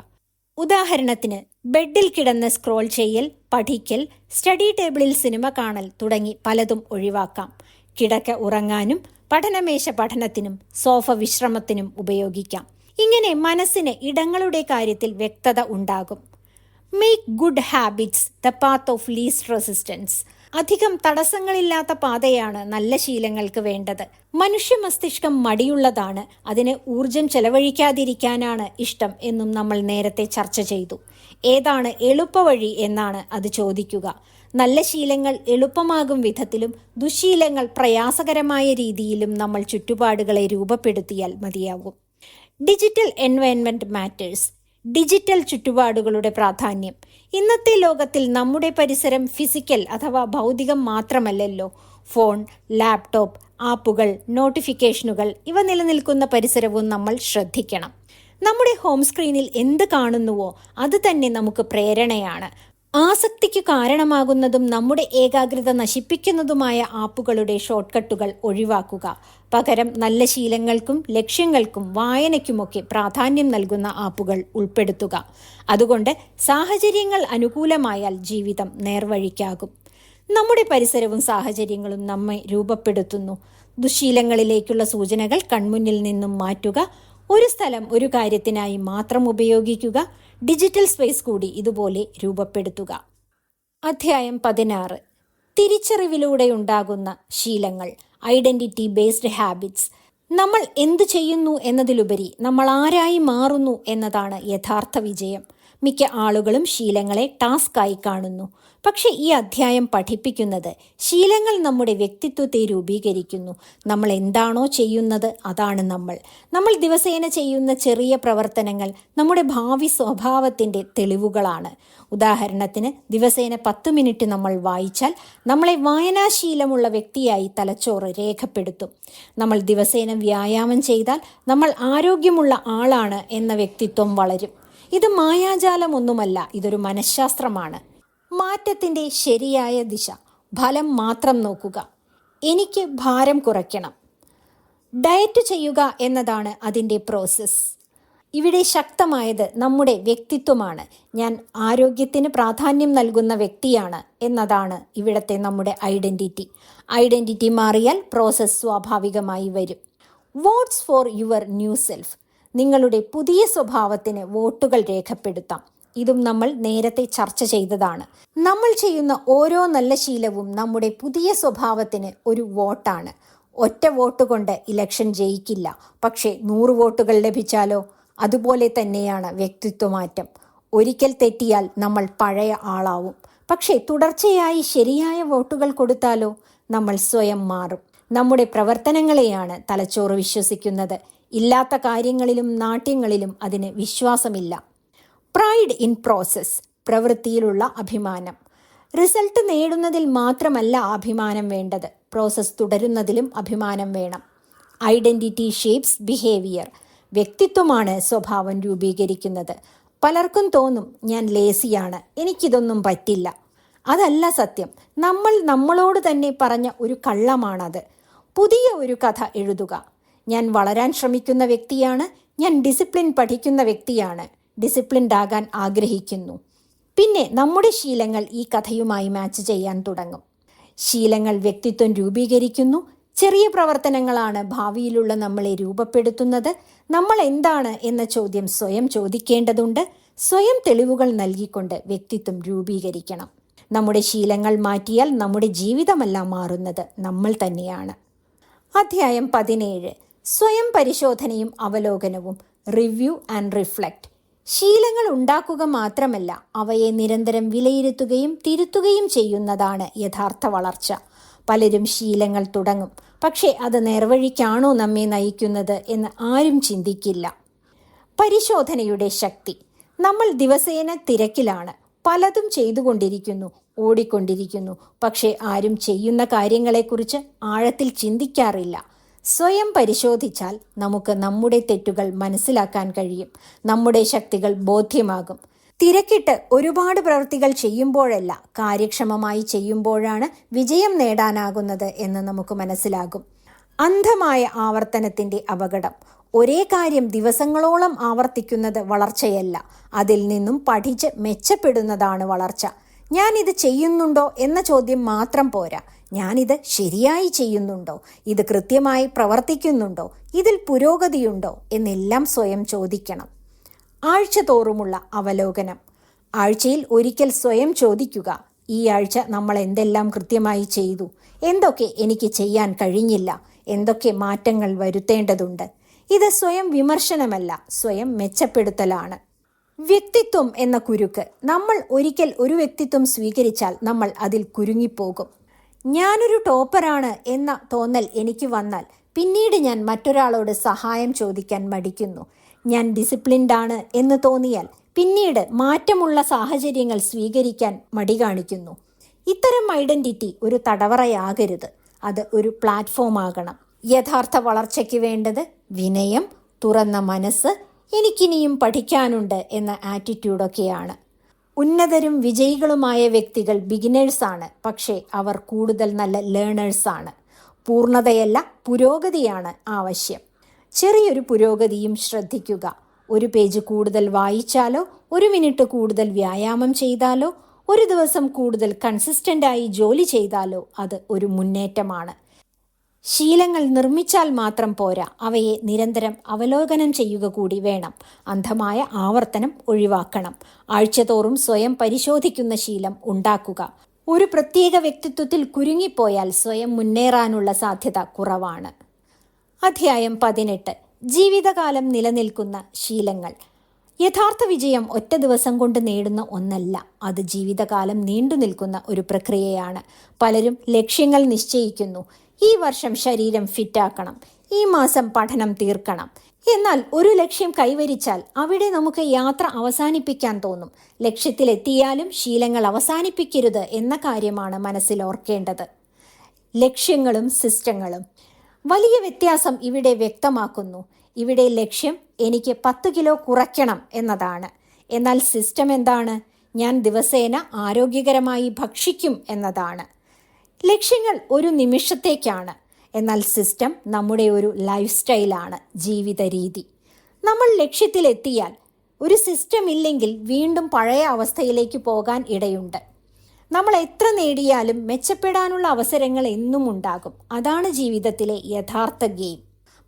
ഉദാഹരണത്തിന്, ബെഡിൽ കിടന്ന് സ്ക്രോൾ ചെയ്യൽ, പഠിക്കൽ, സ്റ്റഡി ടേബിളിൽ സിനിമ കാണൽ തുടങ്ങി പലതും ഒഴിവാക്കാം. കിടക്ക ഉറങ്ങാനും പഠനമേശ പഠനത്തിനും സോഫ വിശ്രമത്തിനും ഉപയോഗിക്കാം. ഇങ്ങനെ മനസ്സിന് ഇടങ്ങളുടെ കാര്യത്തിൽ വ്യക്തത ഉണ്ടാകും. Make good habits the path of least resistance. അധികം തടസ്സങ്ങളില്ലാത്ത പാതയാണ് നല്ല ശീലങ്ങൾക്ക് വേണ്ടത്. മനുഷ്യ മസ്തിഷ്കം മടിയുള്ളതാണ്, അതിന് ഊർജം ചെലവഴിക്കാതിരിക്കാനാണ് ഇഷ്ടം എന്നും നമ്മൾ നേരത്തെ ചർച്ച ചെയ്തു. ഏതാണ് എളുപ്പവഴി എന്നാണ് അത് ചോദിക്കുക. നല്ല ശീലങ്ങൾ എളുപ്പമാകും വിധത്തിലും ദുശ്ശീലങ്ങൾ പ്രയാസകരമായ രീതിയിലും നമ്മൾ ചുറ്റുപാടുകളെ രൂപപ്പെടുത്തിയാൽ മതിയാകും. Digital environment matters. ഡിജിറ്റൽ ചുറ്റുപാടുകളുടെ പ്രാധാന്യം. ഇന്നത്തെ ലോകത്തിൽ നമ്മുടെ പരിസരം ഫിസിക്കൽ അഥവാ ഭൗതികം മാത്രമല്ലല്ലോ. ഫോൺ, ലാപ്ടോപ്പ്, ആപ്പുകൾ, നോട്ടിഫിക്കേഷനുകൾ ഇവ നിലനിൽക്കുന്ന പരിസരവും നമ്മൾ ശ്രദ്ധിക്കണം. നമ്മുടെ ഹോം സ്ക്രീനിൽ എന്ത് കാണുന്നുവോ അത് തന്നെ നമുക്ക് പ്രേരണയാണ്. ആസക്തിക്ക് കാരണമാകുന്നതും നമ്മുടെ ഏകാഗ്രത നശിപ്പിക്കുന്നതുമായ ആപ്പുകളുടെ ഷോർട്ട്കട്ടുകൾ ഒഴിവാക്കുക. പകരം നല്ല ശീലങ്ങൾക്കും ലക്ഷ്യങ്ങൾക്കും വായനയ്ക്കുമൊക്കെ പ്രാധാന്യം നൽകുന്ന ആപ്പുകൾ ഉൾപ്പെടുത്തുക. അതുകൊണ്ട് സാഹചര്യങ്ങൾ അനുകൂലമായാൽ ജീവിതം നേർവഴിക്കാകും. നമ്മുടെ പരിസരവും സാഹചര്യങ്ങളും നമ്മെ രൂപപ്പെടുത്തുന്നു. ദുശ്ശീലങ്ങളിലേക്കുള്ള സൂചനകൾ കൺമുന്നിൽ നിന്നും മാറ്റുക. ഒരു സ്ഥലം ഒരു കാര്യത്തിനായി മാത്രം ഉപയോഗിക്കുക. ഡിജിറ്റൽ സ്പേസ് കൂടി ഇതുപോലെ രൂപപ്പെടുത്തുക. അധ്യായം 16. തിരിച്ചറിവിലൂടെ ഉണ്ടാകുന്ന ശീലങ്ങൾ, ഐഡന്റിറ്റി ബേസ്ഡ് ഹാബിറ്റ്സ്. നമ്മൾ എന്തു ചെയ്യുന്നു എന്നതിലുപരി നമ്മൾ ആരായി മാറുന്നു എന്നതാണ് യഥാർത്ഥ വിജയം. മിക്ക ആളുകളും ശീലങ്ങളെ ടാസ്കായി കാണുന്നു. പക്ഷെ ഈ അധ്യായം പഠിപ്പിക്കുന്നത് ശീലങ്ങൾ നമ്മുടെ വ്യക്തിത്വത്തെ രൂപീകരിക്കുന്നു. നമ്മൾ എന്താണോ ചെയ്യുന്നത് അതാണ് നമ്മൾ. നമ്മൾ ദിവസേന ചെയ്യുന്ന ചെറിയ പ്രവർത്തനങ്ങൾ നമ്മുടെ ഭാവി സ്വഭാവത്തിൻ്റെ തെളിവുകളാണ്. ഉദാഹരണത്തിന്, ദിവസേന 10 മിനിറ്റ് നമ്മൾ വായിച്ചാൽ നമ്മളെ വായനാശീലമുള്ള വ്യക്തിയായി തലച്ചോറ് രേഖപ്പെടുത്തും. നമ്മൾ ദിവസേന വ്യായാമം ചെയ്താൽ നമ്മൾ ആരോഗ്യമുള്ള ആളാണ് എന്ന വ്യക്തിത്വം വളരും. ഇത് മായാജാലമൊന്നുമല്ല, ഇതൊരു മനഃശാസ്ത്രമാണ്. മാറ്റത്തിൻ്റെ ശരിയായ ദിശ. ഫലം മാത്രം നോക്കുക. എനിക്ക് ഭാരം കുറയ്ക്കണം. ഡയറ്റ് ചെയ്യുക എന്നതാണ് അതിൻ്റെ പ്രോസസ്സ്. ഇവിടെ ശക്തമായത് നമ്മുടെ വ്യക്തിത്വമാണ്. ഞാൻ ആരോഗ്യത്തിന് പ്രാധാന്യം നൽകുന്ന വ്യക്തിയാണ് എന്നതാണ് ഇവിടുത്തെ നമ്മുടെ ഐഡന്റിറ്റി. ഐഡന്റിറ്റി മാറിയാൽ പ്രോസസ്സ് സ്വാഭാവികമായി വരും. Votes for your new self. നിങ്ങളുടെ പുതിയ സ്വഭാവത്തിന് വോട്ടുകൾ രേഖപ്പെടുത്താം. ഇതും നമ്മൾ നേരത്തെ ചർച്ച ചെയ്തതാണ്. നമ്മൾ ചെയ്യുന്ന ഓരോ നല്ല ശീലവും നമ്മുടെ പുതിയ സ്വഭാവത്തിന് ഒരു വോട്ടാണ്. ഒറ്റ വോട്ട് കൊണ്ട് ഇലക്ഷൻ ജയിക്കില്ല. പക്ഷേ 100 വോട്ടുകൾ ലഭിച്ചാലോ? അതുപോലെ തന്നെയാണ് വ്യക്തിത്വമാറ്റം. ഒരിക്കൽ തെറ്റിയാൽ നമ്മൾ പഴയ ആളാവും. പക്ഷേ തുടർച്ചയായി ശരിയായ വോട്ടുകൾ കൊടുത്താലോ? നമ്മൾ സ്വയം മാറും. നമ്മുടെ പ്രവർത്തനങ്ങളെയാണ് തലച്ചോറ് വിശ്വസിക്കുന്നത്. ഇല്ലാത്ത കാര്യങ്ങളിലും നാട്യങ്ങളിലും അതിന് വിശ്വാസമില്ല. പ്രൈഡ് ഇൻ പ്രോസസ്, പ്രവൃത്തിയിലുള്ള അഭിമാനം. റിസൾട്ട് നേടുന്നതിൽ മാത്രമല്ല അഭിമാനം വേണ്ടത്, പ്രോസസ് തുടരുന്നതിലും അഭിമാനം വേണം. ഐഡന്റിറ്റി ഷേപ്സ് ബിഹേവിയർ, വ്യക്തിത്വമാണ് സ്വഭാവം രൂപീകരിക്കുന്നത്. പലർക്കും തോന്നും ഞാൻ ലേസിയാണ്, എനിക്കിതൊന്നും പറ്റില്ല. അതല്ല സത്യം. നമ്മൾ നമ്മളോട് തന്നെ പറഞ്ഞ ഒരു കള്ളമാണത്. പുതിയ ഒരു കഥ എഴുതുക. ഞാൻ വളരാൻ ശ്രമിക്കുന്ന വ്യക്തിയാണ്, ഞാൻ ഡിസിപ്ലിൻ പഠിക്കുന്ന വ്യക്തിയാണ്, ഡിസിപ്ലിൻഡ് ആകാൻ ആഗ്രഹിക്കുന്നു. പിന്നെ നമ്മുടെ ശീലങ്ങൾ ഈ കഥയുമായി മാച്ച് ചെയ്യാൻ തുടങ്ങും. ശീലങ്ങൾ വ്യക്തിത്വം രൂപീകരിക്കുന്നു. ചെറിയ പ്രവർത്തനങ്ങളാണ് ഭാവിയിലുള്ള നമ്മളെ രൂപപ്പെടുത്തുന്നത്. നമ്മൾ എന്താണ് എന്ന ചോദ്യം സ്വയം ചോദിക്കേണ്ടതുണ്ട്. സ്വയം തെളിവുകൾ നൽകിക്കൊണ്ട് വ്യക്തിത്വം രൂപീകരിക്കണം. നമ്മുടെ ശീലങ്ങൾ മാറ്റിയാൽ നമ്മുടെ ജീവിതമല്ല മാറുന്നത്, നമ്മൾ തന്നെയാണ്. അധ്യായം 17. സ്വയം പരിശോധനയും അവലോകനവും. Review and reflect. ശീലങ്ങൾ ഉണ്ടാക്കുക മാത്രമല്ല, അവയെ നിരന്തരം വിലയിരുത്തുകയും തിരുത്തുകയും ചെയ്യുന്നതാണ് യഥാർത്ഥ വളർച്ച. പലരും ശീലങ്ങൾ തുടങ്ങും, പക്ഷേ അത് നേർവഴിക്കാണോ നമ്മെ നയിക്കുന്നത് എന്ന് ആരും ചിന്തിക്കില്ല. പരിശോധനയുടെ ശക്തി. നമ്മൾ ദിവസേന തിരക്കിലാണ്, പലതും ചെയ്തുകൊണ്ടിരിക്കുന്നു, ഓടിക്കൊണ്ടിരിക്കുന്നു. പക്ഷേ ആരും ചെയ്യുന്ന കാര്യങ്ങളെക്കുറിച്ച് ആഴത്തിൽ ചിന്തിക്കാറില്ല. സ്വയം പരിശോധിച്ചാൽ നമുക്ക് നമ്മുടെ തെറ്റുകൾ മനസ്സിലാക്കാൻ കഴിയും. നമ്മുടെ ശക്തികൾ ബോധ്യമാകും. തിരക്കിട്ട് ഒരുപാട് പ്രവൃത്തികൾ ചെയ്യുമ്പോഴല്ല, കാര്യക്ഷമമായി ചെയ്യുമ്പോഴാണ് വിജയം നേടാനാകുന്നത് എന്ന് നമുക്ക് മനസ്സിലാകും. അന്ധമായ ആവർത്തനത്തിൻ്റെ അപകടം. ഒരേ കാര്യം ദിവസങ്ങളോളം ആവർത്തിക്കുന്നത് വളർച്ചയല്ല, അതിൽ നിന്നും പഠിച്ച് മെച്ചപ്പെടുന്നതാണ് വളർച്ച. ഞാനിത് ചെയ്യുന്നുണ്ടോ എന്ന ചോദ്യം മാത്രം പോരാ. ഞാനിത് ശരിയായി ചെയ്യുന്നുണ്ടോ? ഇത് കൃത്യമായി പ്രവർത്തിക്കുന്നുണ്ടോ? ഇതിൽ പുരോഗതിയുണ്ടോ എന്നെല്ലാം സ്വയം ചോദിക്കണം. ആഴ്ച തോറുമുള്ള അവലോകനം. ആഴ്ചയിൽ ഒരിക്കൽ സ്വയം ചോദിക്കുക, ഈ ആഴ്ച നമ്മൾ എന്തെല്ലാം കൃത്യമായി ചെയ്തു? എന്തൊക്കെ എനിക്ക് ചെയ്യാൻ കഴിഞ്ഞില്ല? എന്തൊക്കെ മാറ്റങ്ങൾ വരുത്തേണ്ടതുണ്ട്? ഇത് സ്വയം വിമർശനമല്ല, സ്വയം മെച്ചപ്പെടുത്തലാണ്. വ്യക്തിത്വം എന്ന കുരുക്ക്. നമ്മൾ ഒരിക്കൽ ഒരു വ്യക്തിത്വം സ്വീകരിച്ചാൽ നമ്മൾ അതിൽ കുരുങ്ങിപ്പോകും. ഞാനൊരു ടോപ്പറാണ് എന്ന തോന്നൽ എനിക്ക് വന്നാൽ പിന്നീട് ഞാൻ മറ്റൊരാളോട് സഹായം ചോദിക്കാൻ മടിക്കുന്നു. ഞാൻ ഡിസിപ്ലിൻഡ് ആണ് എന്ന് തോന്നിയാൽ പിന്നീട് മാറ്റമുള്ള സാഹചര്യങ്ങൾ സ്വീകരിക്കാൻ മടി കാണിക്കുന്നു. ഇത്തരം ഐഡന്റിറ്റി ഒരു തടവറയാകരുത്, അത് ഒരു പ്ലാറ്റ്ഫോം ആകണം. യഥാർത്ഥ വളർച്ചയ്ക്ക് വേണ്ടത് വിനയം, തുറന്ന മനസ്സ്, എനിക്കിനിയും പഠിക്കാനുണ്ട് എന്ന ആറ്റിറ്റ്യൂഡൊക്കെയാണ്. ഉന്നതരും വിജയികളുമായ വ്യക്തികൾ ബിഗിനേഴ്സാണ്, പക്ഷേ അവർ കൂടുതൽ നല്ല ലേണേഴ്സാണ്. പൂർണ്ണതയല്ല, പുരോഗതിയാണ് ആവശ്യം. ചെറിയൊരു പുരോഗതിയും ശ്രദ്ധിക്കുക. ഒരു പേജ് കൂടുതൽ വായിച്ചാലോ, 1 മിനിറ്റ് കൂടുതൽ വ്യായാമം ചെയ്താലോ, ഒരു ദിവസം കൂടുതൽ കൺസിസ്റ്റൻ്റായി ജോലി ചെയ്താലോ അത് ഒരു മുന്നേറ്റമാണ്. ശീലങ്ങൾ നിർമ്മിച്ചാൽ മാത്രം പോരാ, അവയെ നിരന്തരം അവലോകനം ചെയ്യുക കൂടി വേണം. അന്ധമായ ആവർത്തനം ഒഴിവാക്കണം. ആഴ്ചതോറും സ്വയം പരിശോധിക്കുന്ന ശീലം ഉണ്ടാക്കുക. ഒരു പ്രത്യേക വ്യക്തിത്വത്തിൽ കുരുങ്ങിപ്പോയാൽ സ്വയം മുന്നേറാനുള്ള സാധ്യത കുറവാണ്. അധ്യായം 18. ജീവിതകാലം നിലനിൽക്കുന്ന ശീലങ്ങൾ. യഥാർത്ഥ വിജയം ഒറ്റ ദിവസം കൊണ്ട് നേടുന്ന ഒന്നല്ല, അത് ജീവിതകാലം നീണ്ടു നിൽക്കുന്ന ഒരു പ്രക്രിയയാണ്. പലരും ലക്ഷ്യങ്ങൾ നിശ്ചയിക്കുന്നു. ഈ വർഷം ശരീരം ഫിറ്റാക്കണം, ഈ മാസം പഠനം തീർക്കണം. എന്നാൽ ഒരു ലക്ഷ്യം കൈവരിച്ചാൽ അവിടെ നമുക്ക് യാത്ര അവസാനിപ്പിക്കാൻ തോന്നും. ലക്ഷ്യത്തിലെത്തിയാലും ശീലങ്ങൾ അവസാനിപ്പിക്കരുത് എന്ന കാര്യമാണ് മനസ്സിൽ ഓർക്കേണ്ടത്. ലക്ഷ്യങ്ങളും സിസ്റ്റങ്ങളും. വലിയ വ്യത്യാസം ഇവിടെ വ്യക്തമാക്കുന്നു. ഇവിടെ ലക്ഷ്യം എനിക്ക് 10 കിലോ കുറയ്ക്കണം എന്നതാണ്. എന്നാൽ സിസ്റ്റം എന്താണ്? ഞാൻ ദിവസേന ആരോഗ്യകരമായി ഭക്ഷിക്കും എന്നതാണ്. ലക്ഷ്യങ്ങൾ ഒരു നിമിഷത്തേക്കാണ്, എന്നാൽ സിസ്റ്റം നമ്മുടെ ഒരു ലൈഫ് സ്റ്റൈലാണ്, ജീവിത രീതി. നമ്മൾ ലക്ഷ്യത്തിലെത്തിയാൽ ഒരു സിസ്റ്റം ഇല്ലെങ്കിൽ വീണ്ടും പഴയ അവസ്ഥയിലേക്ക് പോകാൻ ഇടയുണ്ട്. നമ്മൾ എത്ര നേടിയാലും മെച്ചപ്പെടാനുള്ള അവസരങ്ങൾ എന്നും ഉണ്ടാകും. അതാണ് ജീവിതത്തിലെ യഥാർത്ഥ ഗെയിം.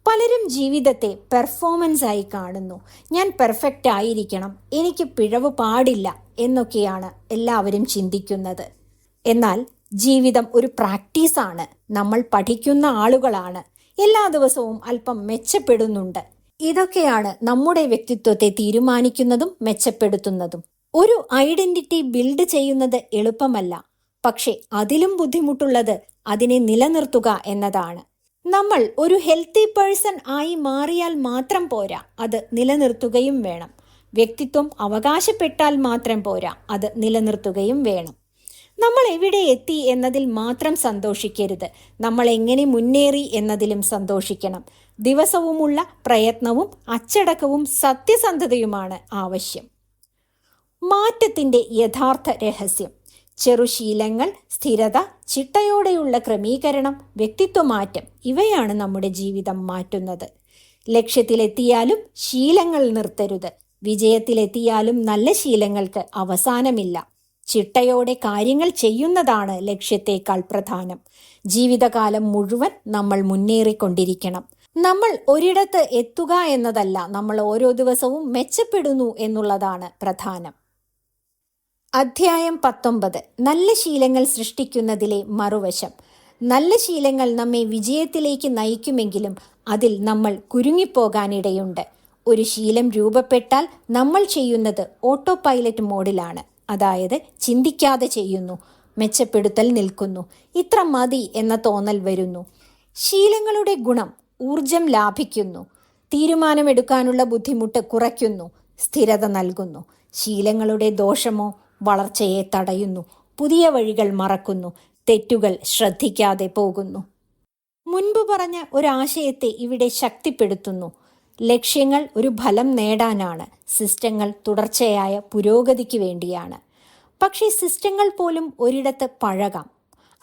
പലരും ജീവിതത്തെ പെർഫോമൻസ് ആയി കാണുന്നു. ഞാൻ പെർഫെക്റ്റ് ആയിരിക്കണം, എനിക്ക് പിഴവ് പാടില്ല എന്നൊക്കെയാണ് എല്ലാവരും ചിന്തിക്കുന്നത്. എന്നാൽ ജീവിതം ഒരു പ്രാക്ടീസാണ്. നമ്മൾ പഠിക്കുന്ന ആളുകളാണ്. എല്ലാ ദിവസവും അല്പം മെച്ചപ്പെടുന്നുണ്ട്. ഇതൊക്കെയാണ് നമ്മുടെ വ്യക്തിത്വത്തെ തീരുമാനിക്കുന്നതും മെച്ചപ്പെടുത്തുന്നതും. ഒരു ഐഡന്റിറ്റി ബിൽഡ് ചെയ്യുന്നത് എളുപ്പമല്ല, പക്ഷെ അതിലും ബുദ്ധിമുട്ടുള്ളത് അതിനെ നിലനിർത്തുക എന്നതാണ്. നമ്മൾ ഒരു ഹെൽത്തി പേഴ്സൺ ആയി മാറിയാൽ മാത്രം പോരാ, അത് നിലനിർത്തുകയും വേണം. വ്യക്തിത്വം അവകാശപ്പെട്ടാൽ മാത്രം പോരാ, അത് നിലനിർത്തുകയും വേണം. നമ്മൾ എവിടെ എത്തി എന്നതിൽ മാത്രം സന്തോഷിക്കരുത്, നമ്മൾ എങ്ങനെ മുന്നേറി എന്നതിലും സന്തോഷിക്കണം. ദിവസവുമുള്ള പ്രയത്നവും അച്ചടക്കവും സത്യസന്ധതയുമാണ് ആവശ്യം. മാറ്റത്തിന്റെ യഥാർത്ഥ രഹസ്യം: ചെറുശീലങ്ങൾ, സ്ഥിരത, ചിട്ടയോടെയുള്ള ക്രമീകരണം, വ്യക്തിത്വമാറ്റം, ഇവയാണ് നമ്മുടെ ജീവിതം മാറ്റുന്നത്. ലക്ഷ്യത്തിലെത്തിയാലും ശീലങ്ങൾ നിർത്തരുത്. വിജയത്തിലെത്തിയാലും നല്ല ശീലങ്ങൾക്ക് അവസാനമില്ല. ചിട്ടയോടെ കാര്യങ്ങൾ ചെയ്യുന്നതാണ് ലക്ഷ്യത്തേക്കാൾ പ്രധാനം. ജീവിതകാലം മുഴുവൻ നമ്മൾ മുന്നേറിക്കൊണ്ടിരിക്കണം. നമ്മൾ ഒരിടത്ത് എത്തുക എന്നതല്ല, നമ്മൾ ഓരോ ദിവസവും മെച്ചപ്പെടുന്നു എന്നുള്ളതാണ് പ്രധാനം. അധ്യായം 19: നല്ല ശീലങ്ങൾ സൃഷ്ടിക്കുന്നതിലെ മറുവശം. നല്ല ശീലങ്ങൾ നമ്മെ വിജയത്തിലേക്ക് നയിക്കുമെങ്കിലും അതിൽ നമ്മൾ കുരുങ്ങിപ്പോകാനിടയുണ്ട്. ഒരു ശീലം രൂപപ്പെട്ടാൽ നമ്മൾ ചെയ്യുന്നത് ഓട്ടോ പൈലറ്റ് മോഡിലാണ്. അതായത് ചിന്തിക്കാതെ ചെയ്യുന്നു, മെച്ചപ്പെടുത്തൽ നിൽക്കുന്നു, ഇത്ര മതി എന്ന തോന്നൽ വരുന്നു. ശീലങ്ങളുടെ ഗുണം: ഊർജം ലാഭിക്കുന്നു, തീരുമാനമെടുക്കാനുള്ള ബുദ്ധിമുട്ട് കുറയ്ക്കുന്നു, സ്ഥിരത നൽകുന്നു. ശീലങ്ങളുടെ ദോഷമോ വളർച്ചയെ തടയുന്നു, പുതിയ വഴികൾ മറക്കുന്നു, തെറ്റുകൾ ശ്രദ്ധിക്കാതെ പോകുന്നു. മുൻപ് പറഞ്ഞ ഒരാശയത്തെ ഇവിടെ ശക്തിപ്പെടുത്തുന്നു. ലക്ഷ്യങ്ങൾ ഒരു ഫലം നേടാനാണ്, സിസ്റ്റങ്ങൾ തുടർച്ചയായ പുരോഗതിക്ക് വേണ്ടിയാണ്. പക്ഷേ സിസ്റ്റങ്ങൾ പോലും ഒരിടത്ത് പഴകാം.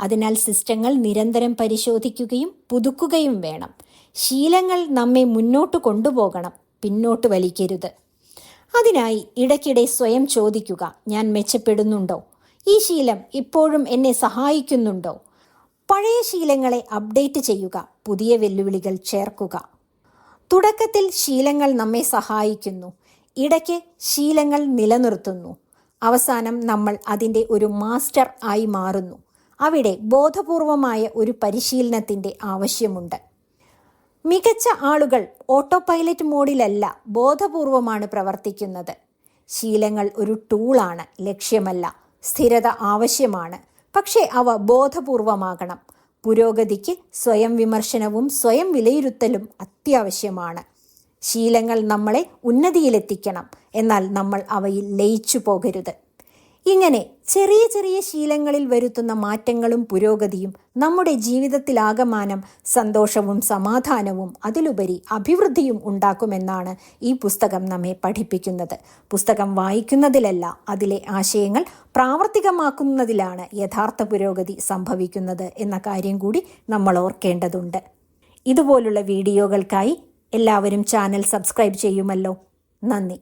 അതിനാൽ സിസ്റ്റങ്ങൾ നിരന്തരം പരിശോധിക്കുകയും പുതുക്കുകയും വേണം. ശീലങ്ങൾ നമ്മെ മുന്നോട്ട് കൊണ്ടുപോകണം, പിന്നോട്ട് വലിക്കരുത്. അതിനായി ഇടയ്ക്കിടെ സ്വയം ചോദിക്കുക: ഞാൻ മെച്ചപ്പെടുന്നുണ്ടോ? ഈ ശീലം ഇപ്പോഴും എന്നെ സഹായിക്കുന്നുണ്ടോ? പഴയ ശീലങ്ങളെ അപ്ഡേറ്റ് ചെയ്യുക, പുതിയ വെല്ലുവിളികൾ ചേർക്കുക. തുടക്കത്തിൽ ശീലങ്ങൾ നമ്മെ സഹായിക്കുന്നു, ഇടയ്ക്ക് ശീലങ്ങൾ നിലനിർത്തുന്നു, അവസാനം നമ്മൾ അതിൻ്റെ ഒരു മാസ്റ്റർ ആയി മാറുന്നു. അവിടെ ബോധപൂർവമായ ഒരു പരിശീലനത്തിൻ്റെ ആവശ്യമുണ്ട്. മികച്ച ആളുകൾ ഓട്ടോ പൈലറ്റ് മോഡിലല്ല, ബോധപൂർവമാണ് പ്രവർത്തിക്കുന്നത്. ശീലങ്ങൾ ഒരു ടൂളാണ്, ലക്ഷ്യമല്ല. സ്ഥിരത ആവശ്യമാണ്, പക്ഷേ അവ ബോധപൂർവമാകണം. പുരോഗതിക്ക് സ്വയം വിമർശനവും സ്വയം വിലയിരുത്തലും അത്യാവശ്യമാണ്. ശീലങ്ങൾ നമ്മളെ ഉന്നതിയിലെത്തിക്കണം, എന്നാൽ നമ്മൾ അവയിൽ ലയിച്ചു പോകരുത്. ഇങ്ങനെ ചെറിയ ചെറിയ ശീലങ്ങളിൽ വരുത്തുന്ന മാറ്റങ്ങളും പുരോഗതിയും നമ്മുടെ ജീവിതത്തിലാകമാനം സന്തോഷവും സമാധാനവും അതിലുപരി അഭിവൃദ്ധിയും ഉണ്ടാക്കുമെന്നാണ് ഈ പുസ്തകം നമ്മെ പഠിപ്പിക്കുന്നത്. പുസ്തകം വായിക്കുന്നതിലല്ല, അതിലെ ആശയങ്ങൾ പ്രാവർത്തികമാക്കുന്നതിലാണ് യഥാർത്ഥ പുരോഗതി സംഭവിക്കുന്നത് എന്ന കാര്യം കൂടി നമ്മൾ ഓർക്കേണ്ടതുണ്ട്. ഇതുപോലുള്ള വീഡിയോകൾക്കായി എല്ലാവരും ചാനൽ സബ്സ്ക്രൈബ് ചെയ്യുമല്ലോ. നന്ദി.